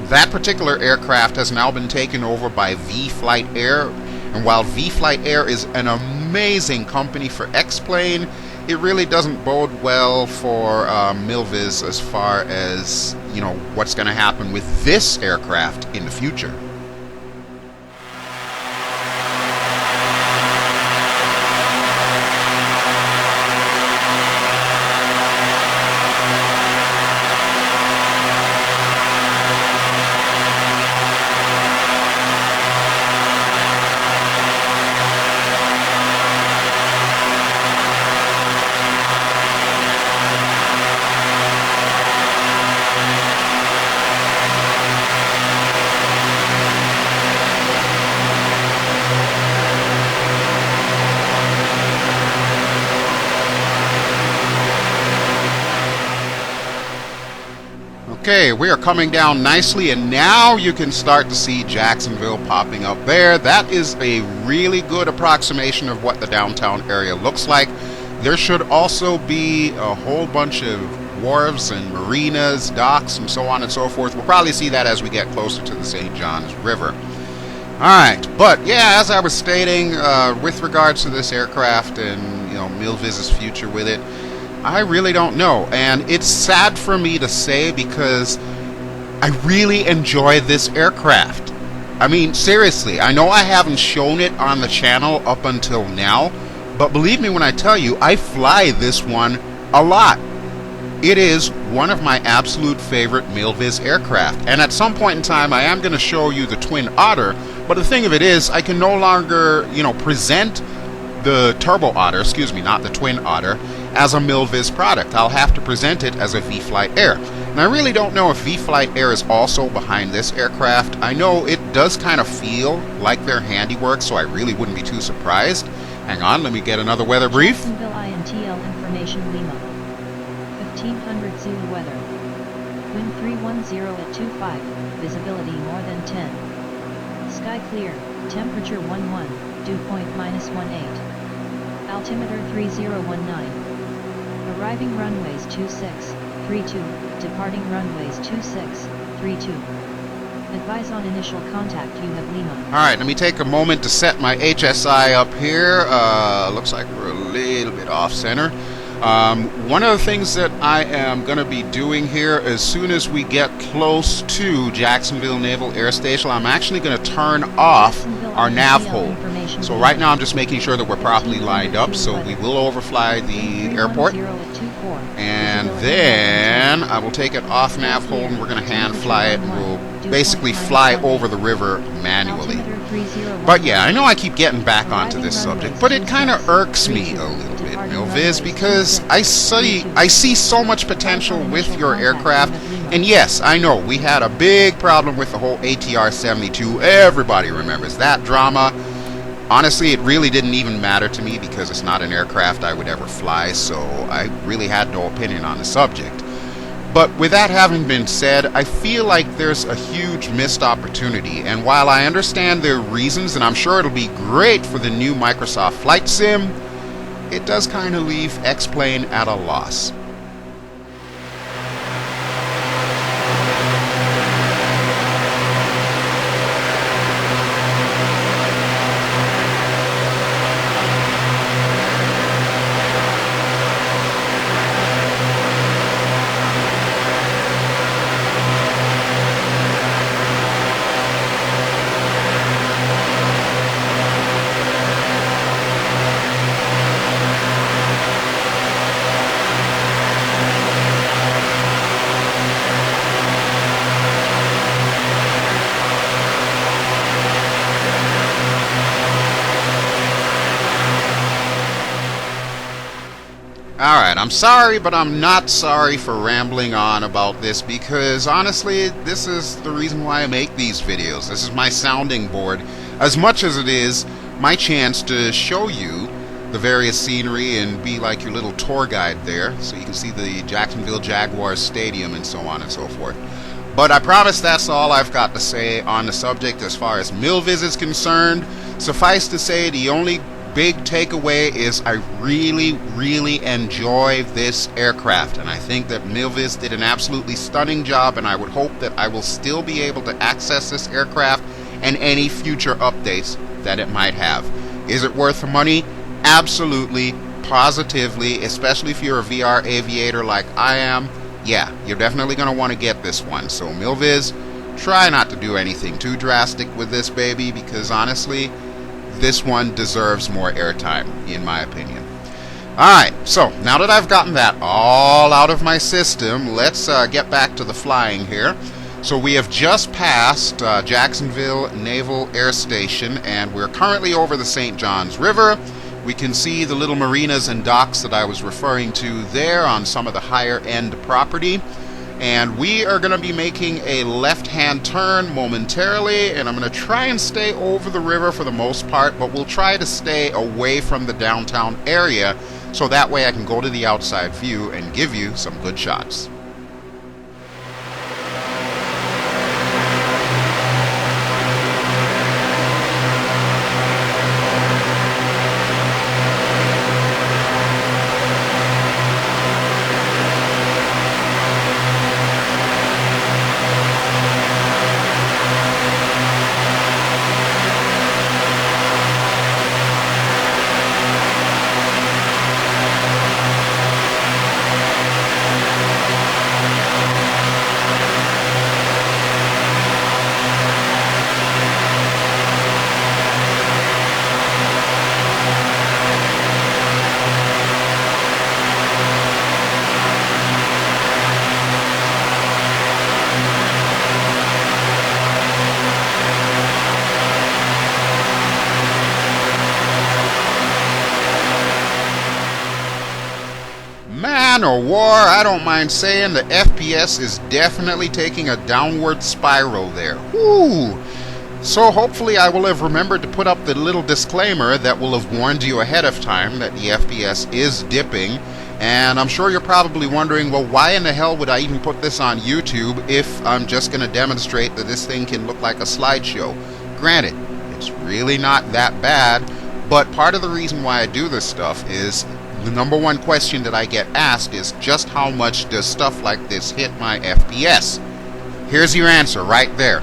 That particular aircraft has now been taken over by V-Flight Air, and while V-Flight Air is an amazing company for X-Plane, it really doesn't bode well for Milviz as far as, you know, what's going to happen with this aircraft in the future. Okay, we are coming down nicely, and now you can start to see Jacksonville popping up there. That is a really good approximation of what the downtown area looks like. There should also be a whole bunch of wharves and marinas, docks, and so on and so forth. We'll probably see that as we get closer to the St. Johns River. Alright, but yeah, as I was stating, with regards to this aircraft and, you know, Milviz's future with it, I really don't know, and it's sad for me to say because I really enjoy this aircraft. I mean, seriously, I know I haven't shown it on the channel up until now, but believe me when I tell you, I fly this one a lot. It is one of my absolute favorite Milviz aircraft, and at some point in time I am going to show you the Twin Otter, but the thing of it is, I can no longer, you know, present the Turbo Otter, excuse me, not the Twin Otter, as a Milviz product. I'll have to present it as a V-Flight Air. And I really don't know if V-Flight Air is also behind this aircraft. I know it does kind of feel like their handiwork, so I really wouldn't be too surprised. Hang on, let me get another weather brief. Jacksonville INTL information Lima. 1500 Zulu weather. Wind 310 at 25, visibility more than 10. Sky clear, temperature 11, dew point -18. Altimeter 3019. Arriving runways 2632, departing runways 2632. Advise on initial contact, you have Lima. Alright, let me take a moment to set my HSI up here. Looks like we're a little bit off center. One of the things that I am going to be doing here, as soon as we get close to Jacksonville Naval Air Station, I'm actually going to turn off our nav hold. So right now I'm just making sure that we're properly lined up, so we will overfly the airport. And then I will take it off nav hold and we're going to hand fly it, and we'll basically fly over the river manually. But yeah, I know I keep getting back onto this subject, but it kind of irks me a little bit, Milviz, because I see so much potential with your aircraft. And yes, I know we had a big problem with the whole ATR-72. Everybody remembers that drama. Honestly, it really didn't even matter to me because it's not an aircraft I would ever fly, so I really had no opinion on the subject. But with that having been said, I feel like there's a huge missed opportunity, and while I understand their reasons, and I'm sure it'll be great for the new Microsoft Flight Sim, it does kind of leave X-Plane at a loss. Alright, I'm sorry, but I'm not sorry for rambling on about this, because honestly, this is the reason why I make these videos. This is my sounding board, as much as it is my chance to show you the various scenery and be like your little tour guide there, so you can see the Jacksonville Jaguars Stadium and so on and so forth. But I promise that's all I've got to say on the subject as far as Milviz is concerned. Suffice to say, the only big takeaway is I really enjoy this aircraft, and I think that Milviz did an absolutely stunning job, and I would hope that I will still be able to access this aircraft and any future updates that it might have. Is it worth the money? Absolutely, positively, especially if you're a VR aviator like I am. Yeah, you're definitely going to want to get this one. So Milviz, try not to do anything too drastic with this baby, because honestly, this one deserves more airtime, in my opinion. Alright, so now that I've gotten that all out of my system, let's get back to the flying here. So we have just passed Jacksonville Naval Air Station, and we're currently over the St. Johns River. We can see the little marinas and docks that I was referring to there on some of the higher end property. And we are going to be making a left-hand turn momentarily, and I'm going to try and stay over the river for the most part, but we'll try to stay away from the downtown area so that way I can go to the outside view and give you some good shots. Or war, I don't mind saying the FPS is definitely taking a downward spiral there. Woo! So hopefully I will have remembered to put up the little disclaimer that will have warned you ahead of time that the FPS is dipping. And I'm sure you're probably wondering, well, why in the hell would I even put this on YouTube if I'm just going to demonstrate that this thing can look like a slideshow? Granted, it's really not that bad, but part of the reason why I do this stuff is the number one question that I get asked is just how much does stuff like this hit my FPS? Here's your answer right there.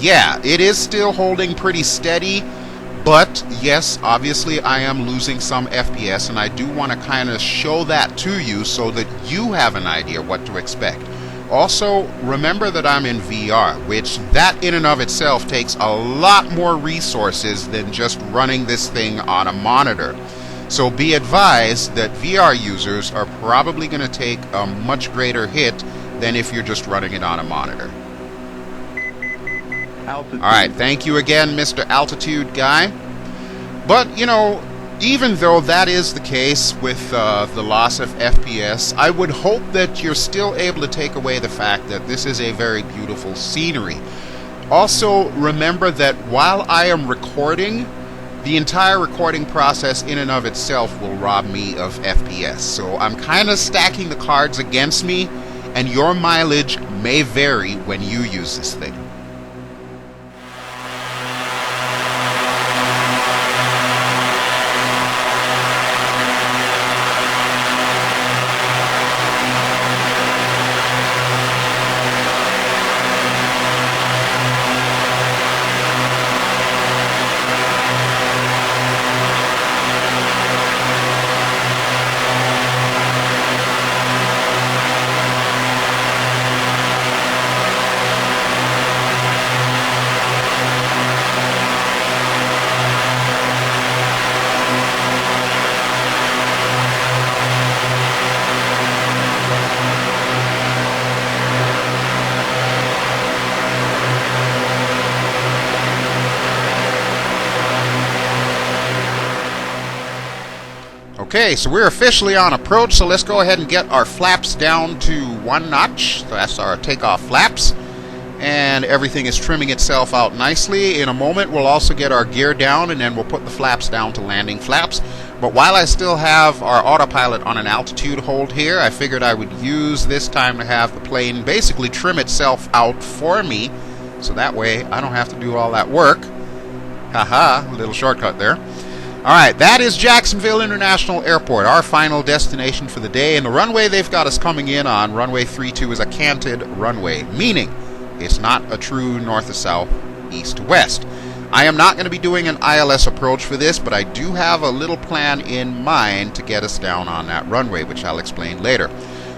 Yeah, it is still holding pretty steady, but yes, obviously I am losing some FPS, and I do want to kind of show that to you so that you have an idea what to expect. Also, remember that I'm in VR, which that in and of itself takes a lot more resources than just running this thing on a monitor. So be advised that VR users are probably going to take a much greater hit than if you're just running it on a monitor. Alright, thank you again, Mr. Altitude Guy. But, you know, even though that is the case with the loss of FPS, I would hope that you're still able to take away the fact that this is a very beautiful scenery. Also, remember that while I am recording, the entire recording process in and of itself will rob me of FPS. So I'm kind of stacking the cards against me, and your mileage may vary when you use this thing. Okay, so we're officially on approach, so let's go ahead and get our flaps down to 1 notch. So that's our takeoff flaps. And everything is trimming itself out nicely. In a moment, we'll also get our gear down, and then we'll put the flaps down to landing flaps. But while I still have our autopilot on an altitude hold here, I figured I would use this time to have the plane basically trim itself out for me, so that way I don't have to do all that work. Haha, a little shortcut there. Alright, that is Jacksonville International Airport, our final destination for the day, and the runway they've got us coming in on, runway 32, is a canted runway, meaning it's not a true north to south, east to west. I am not going to be doing an ILS approach for this, but I do have a little plan in mind to get us down on that runway, which I'll explain later.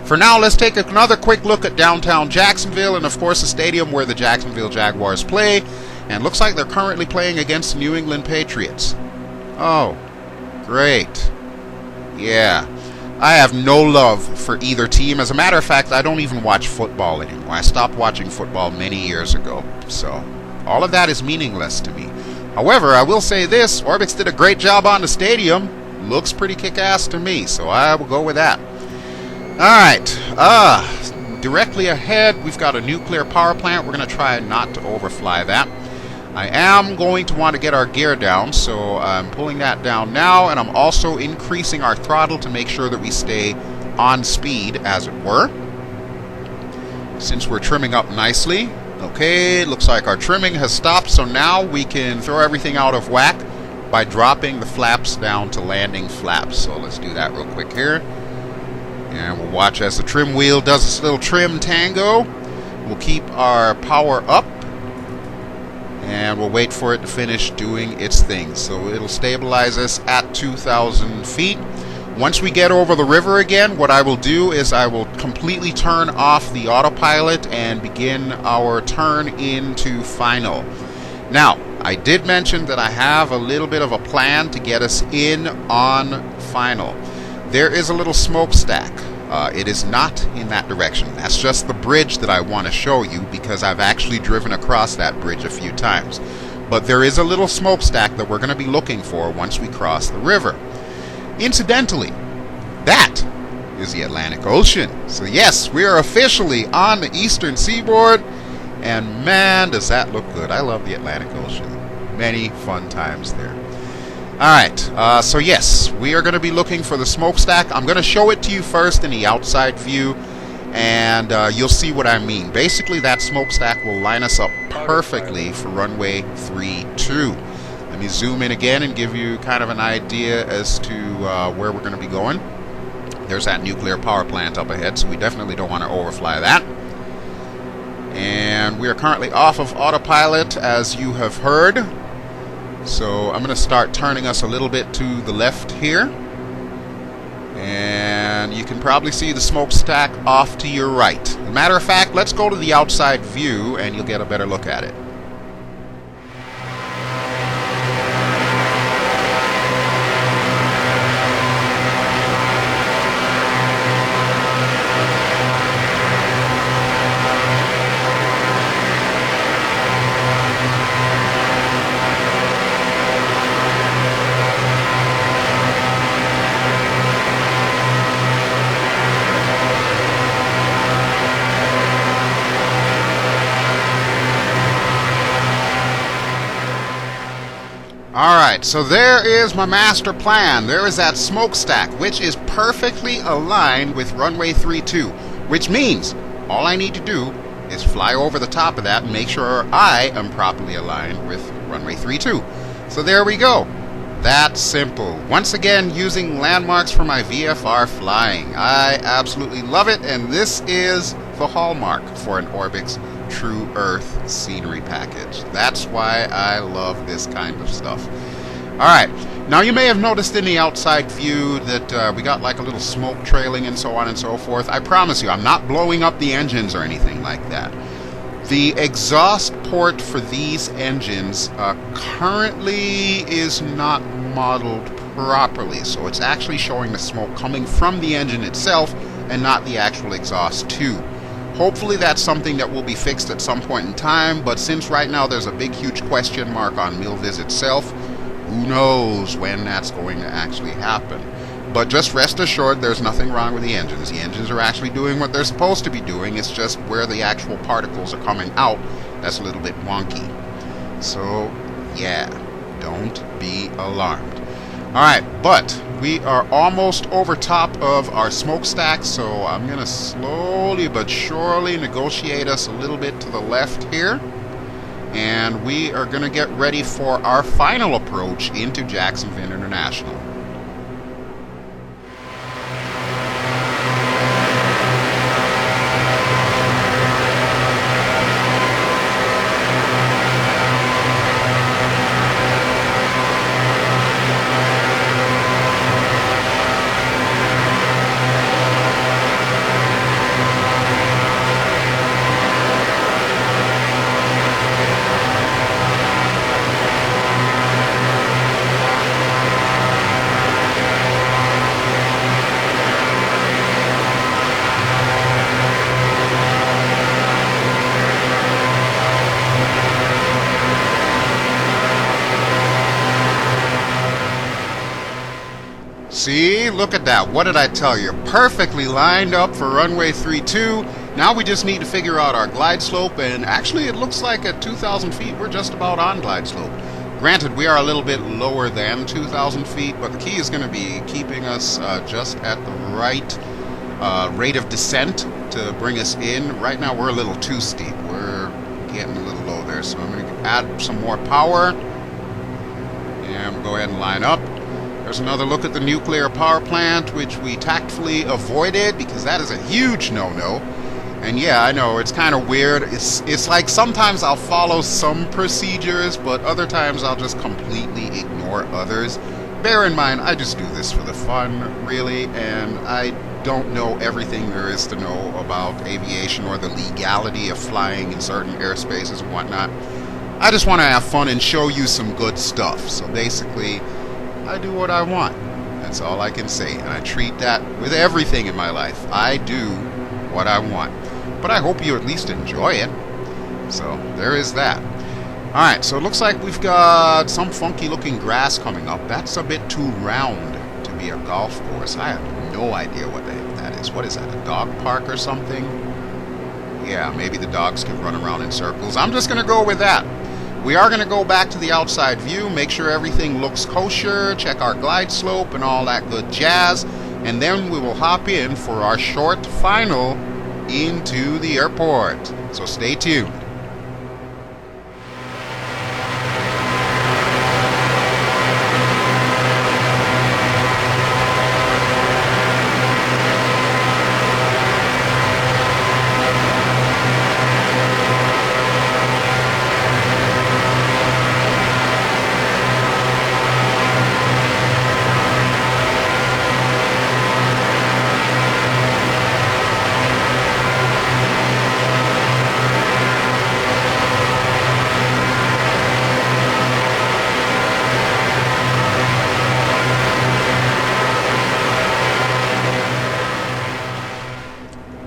For now, let's take another quick look at downtown Jacksonville and, of course, the stadium where the Jacksonville Jaguars play. And looks like they're currently playing against the New England Patriots. Oh, great. Yeah. I have no love for either team. As a matter of fact, I don't even watch football anymore. I stopped watching football many years ago. So all of that is meaningless to me. However, I will say this, Orbx did a great job on the stadium. Looks pretty kick-ass to me, so I will go with that. Alright, directly ahead, we've got a nuclear power plant. We're going to try not to overfly that. I am going to want to get our gear down, so I'm pulling that down now, and I'm also increasing our throttle to make sure that we stay on speed, as it were. Since we're trimming up nicely. Okay, looks like our trimming has stopped, so now we can throw everything out of whack by dropping the flaps down to landing flaps. So let's do that real quick here. And we'll watch as the trim wheel does this little trim tango. We'll keep our power up. And we'll wait for it to finish doing its thing. So it'll stabilize us at 2,000 feet. Once we get over the river again, what I will do is I will completely turn off the autopilot and begin our turn into final. Now, I did mention that I have a little bit of a plan to get us in on final. There is a little smokestack. It is not in that direction. That's just the bridge that I want to show you because I've actually driven across that bridge a few times. But there is a little smokestack that we're going to be looking for once we cross the river. Incidentally, that is the Atlantic Ocean. So yes, we are officially on the eastern seaboard, and man, does that look good. I love the Atlantic Ocean. Many fun times there. Alright, so yes, we are going to be looking for the smokestack. I'm going to show it to you first in the outside view, and you'll see what I mean. Basically, that smokestack will line us up perfectly for runway 32. Let me zoom in again and give you kind of an idea as to where we're going to be going. There's that nuclear power plant up ahead, so we definitely don't want to overfly that. And we are currently off of autopilot, as you have heard. So I'm going to start turning us a little bit to the left here. And you can probably see the smokestack off to your right. As a matter of fact, let's go to the outside view and you'll get a better look at it. Alright, so there is my master plan. There is that smokestack, which is perfectly aligned with runway 32, which means all I need to do is fly over the top of that and make sure I am properly aligned with runway 32. So there we go. That's simple. Once again, using landmarks for my VFR flying. I absolutely love it, and this is the hallmark for an Orbx True Earth scenery package. That's why I love this kind of stuff. Alright, now you may have noticed in the outside view that we got like a little smoke trailing and so on and so forth. I promise you, I'm not blowing up the engines or anything like that. The exhaust port for these engines currently is not modeled properly, so it's actually showing the smoke coming from the engine itself and not the actual exhaust tube. Hopefully that's something that will be fixed at some point in time, but since right now there's a big huge question mark on Milviz itself, who knows when that's going to actually happen. But just rest assured there's nothing wrong with the engines. The engines are actually doing what they're supposed to be doing. It's just where the actual particles are coming out that's a little bit wonky. So yeah, don't be alarmed. Alright, but We are almost over top of our smokestack, so I'm going to slowly but surely negotiate us a little bit to the left here. And we are going to get ready for our final approach into Jacksonville International. See, look at that. What did I tell you? Perfectly lined up for runway 32. Now we just need to figure out our glide slope, and actually it looks like at 2,000 feet we're just about on glide slope. Granted, we are a little bit lower than 2,000 feet, but the key is going to be keeping us just at the right rate of descent to bring us in. Right now we're a little too steep. We're getting a little low there, so I'm going to add some more power. And we'll go ahead and line up. There's another look at the nuclear power plant, which we tactfully avoided because that is a huge no-no. And yeah, I know, it's kind of weird. It's like sometimes I'll follow some procedures, but other times I'll just completely ignore others. Bear in mind, I just do this for the fun, really, and I don't know everything there is to know about aviation or the legality of flying in certain airspaces and whatnot. I just want to have fun and show you some good stuff. So basically, I do what I want. That's all I can say. And I treat that with everything in my life. I do what I want. But I hope you at least enjoy it. So there is that. Alright, so it looks like we've got some funky looking grass coming up. That's a bit too round to be a golf course. I have no idea what the heck that is. What is that, a dog park or something? Yeah, maybe the dogs can run around in circles. I'm just going to go with that. We are going to go back to the outside view, make sure everything looks kosher, check our glide slope and all that good jazz, and then we will hop in for our short final into the airport. So stay tuned.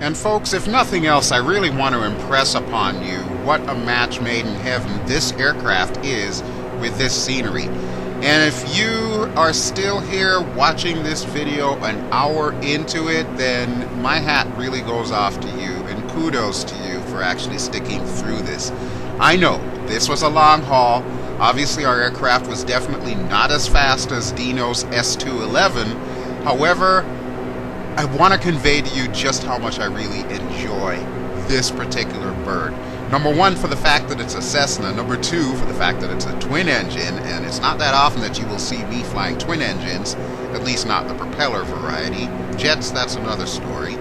And folks, if nothing else, I really want to impress upon you what a match made in heaven this aircraft is with this scenery. And if you are still here watching this video an hour into it, then my hat really goes off to you, and kudos to you for actually sticking through this. I know, this was a long haul. Obviously our aircraft was definitely not as fast as Dino's S211. However, I want to convey to you just how much I really enjoy this particular bird. Number one, for the fact that it's a Cessna. Number two, for the fact that it's a twin engine, and it's not that often that you will see me flying twin engines, at least not the propeller variety. Jets, that's another story.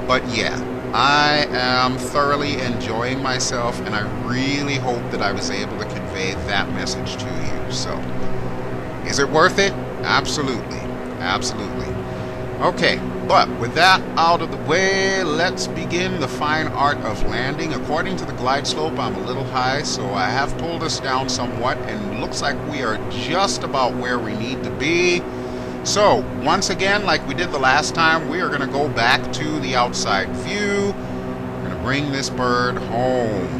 But yeah, I am thoroughly enjoying myself, and I really hope that I was able to convey that message to you. So, is it worth it? Absolutely. Absolutely. Okay, but with that out of the way, let's begin the fine art of landing. According to the glide slope, I'm a little high, so I have pulled us down somewhat, and looks like we are just about where we need to be. So, once again, like we did the last time, we are going to go back to the outside view. We're going to bring this bird home.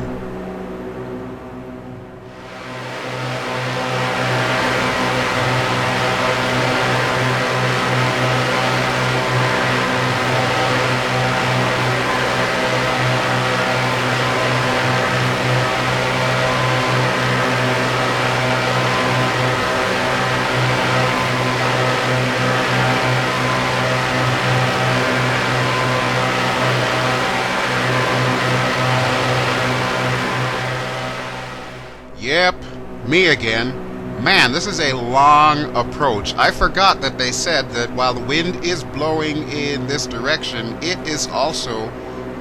Yep, me again. Man, this is a long approach. I forgot that they said that while the wind is blowing in this direction, it is also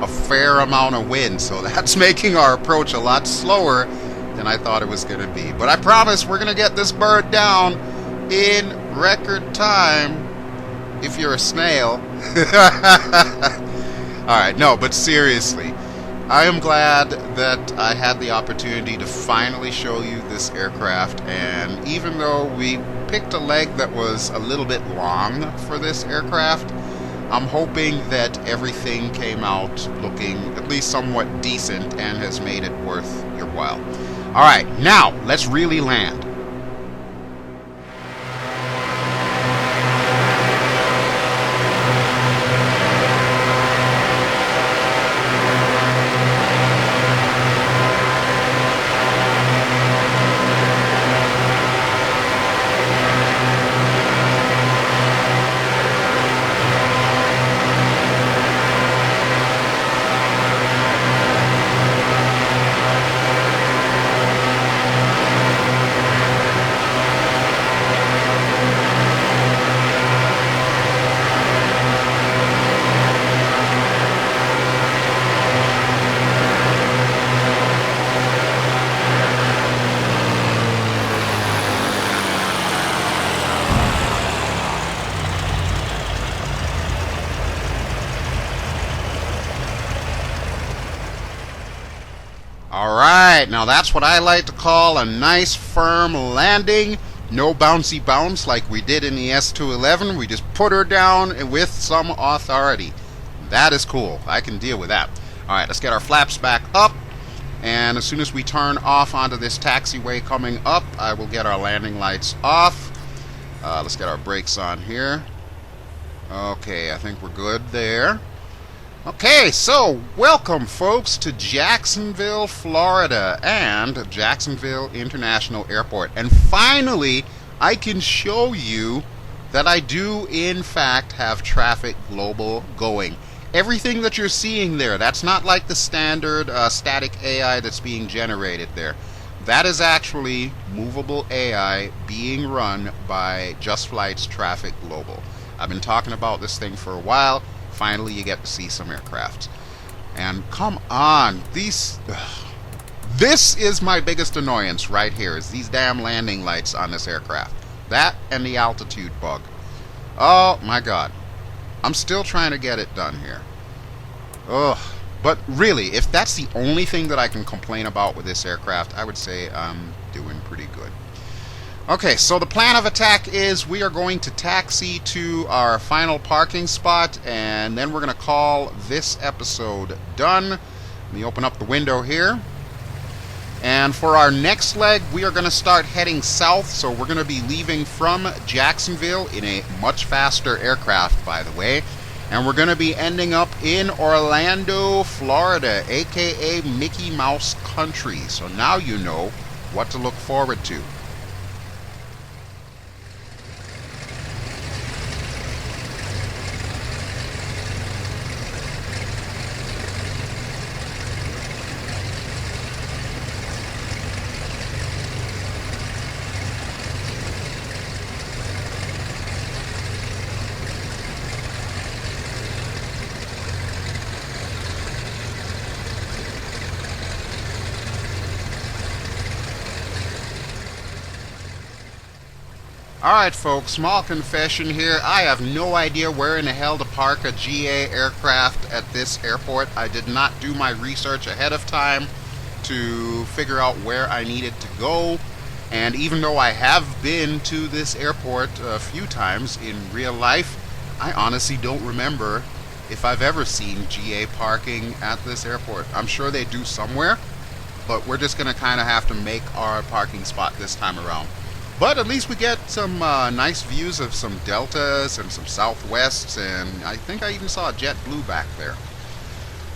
a fair amount of wind. So that's making our approach a lot slower than I thought it was going to be. But I promise we're going to get this bird down in record time if you're a snail. Alright, no, but seriously, I am glad that I had the opportunity to finally show you this aircraft, and even though we picked a leg that was a little bit long for this aircraft, I'm hoping that everything came out looking at least somewhat decent and has made it worth your while. Alright, now let's really land. Alright, now that's what I like to call a nice firm landing. No bouncy bounce like we did in the S211. We just put her down with some authority. That is cool. I can deal with that. Alright, let's get our flaps back up. And as soon as we turn off onto this taxiway coming up, I will get our landing lights off. Let's get our brakes on here. Okay, I think we're good there. Okay, so welcome folks to Jacksonville, Florida and Jacksonville International Airport. And finally, I can show you that I do in fact have Traffic Global going. Everything that you're seeing there, that's not like the standard static AI that's being generated there. That is actually movable AI being run by Just Flight's Traffic Global. I've been talking about this thing for a while. Finally, you get to see some aircraft. And come on, this is my biggest annoyance right here, is these damn landing lights on this aircraft. That and the altitude bug. Oh my god. I'm still trying to get it done here. Ugh. But really, if that's the only thing that I can complain about with this aircraft, I would say I'm doing pretty good. Okay, so the plan of attack is we are going to taxi to our final parking spot, and then we're going to call this episode done. Let me open up the window here. And for our next leg, we are going to start heading south, so we're going to be leaving from Jacksonville in a much faster aircraft, by the way. And we're going to be ending up in Orlando, Florida, aka Mickey Mouse Country. So now you know what to look forward to. Alright folks, small confession here. I have no idea where in the hell to park a GA aircraft at this airport. I did not do my research ahead of time to figure out where I needed to go. And even though I have been to this airport a few times in real life, I honestly don't remember if I've ever seen GA parking at this airport. I'm sure they do somewhere, but we're just going to kind of have to make our parking spot this time around. But at least we get some nice views of some Deltas and some Southwests, and I think I even saw a JetBlue back there.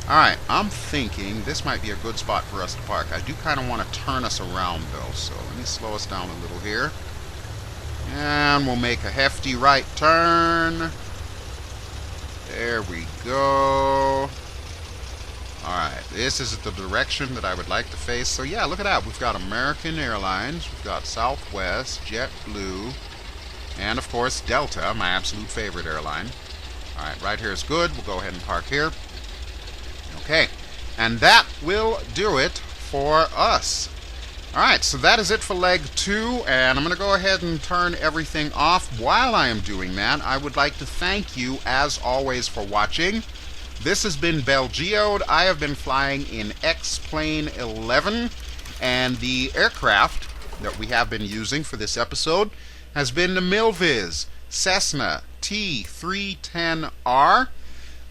Alright, I'm thinking this might be a good spot for us to park. I do kind of want to turn us around though, so let me slow us down a little here. And we'll make a hefty right turn. There we go. Alright, This is the direction that I would like to face. So yeah, look at that. We've got American Airlines, we've got Southwest, JetBlue, and of course Delta, my absolute favorite airline. Alright, right here is good. We'll go ahead and park here. Okay, and that will do it for us. Alright, so that is it for leg 2, and I'm going to go ahead and turn everything off. While I am doing that, I would like to thank you, as always, for watching. This has been BelGeode. I have been flying in X-Plane 11, and the aircraft that we have been using for this episode has been the Milviz Cessna T310R.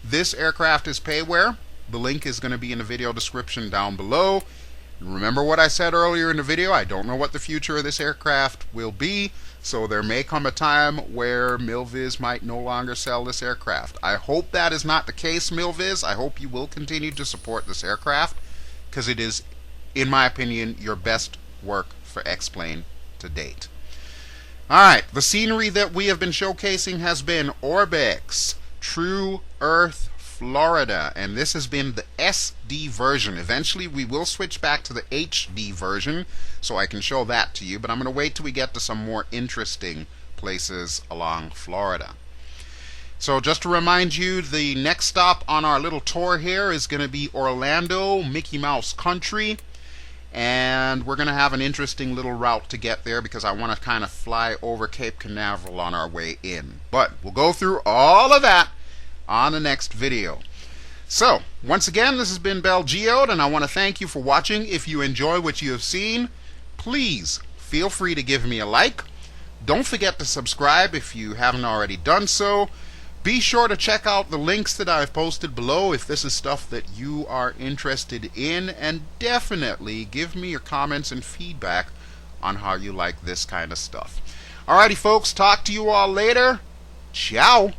This aircraft is payware. The link is going to be in the video description down below. Remember what I said earlier in the video, I don't know what the future of this aircraft will be, so there may come a time where Milviz might no longer sell this aircraft. I hope that is not the case, Milviz. I hope you will continue to support this aircraft, because it is, in my opinion, your best work for X-Plane to date. Alright, the scenery that we have been showcasing has been Orbx, True Earth, Florida, and this has been the SD version. Eventually we will switch back to the HD version so I can show that to you, but I'm going to wait till we get to some more interesting places along Florida. So just to remind you, the next stop on our little tour here is going to be Orlando, Mickey Mouse Country, and we're going to have an interesting little route to get there because I want to kind of fly over Cape Canaveral on our way in. But we'll go through all of that on the next video. So, once again, this has been BelGeode, and I want to thank you for watching. If you enjoy what you have seen, please feel free to give me a like. Don't forget to subscribe if you haven't already done so. Be sure to check out the links that I've posted below if this is stuff that you are interested in, and definitely give me your comments and feedback on how you like this kind of stuff. Alrighty folks, talk to you all later. Ciao!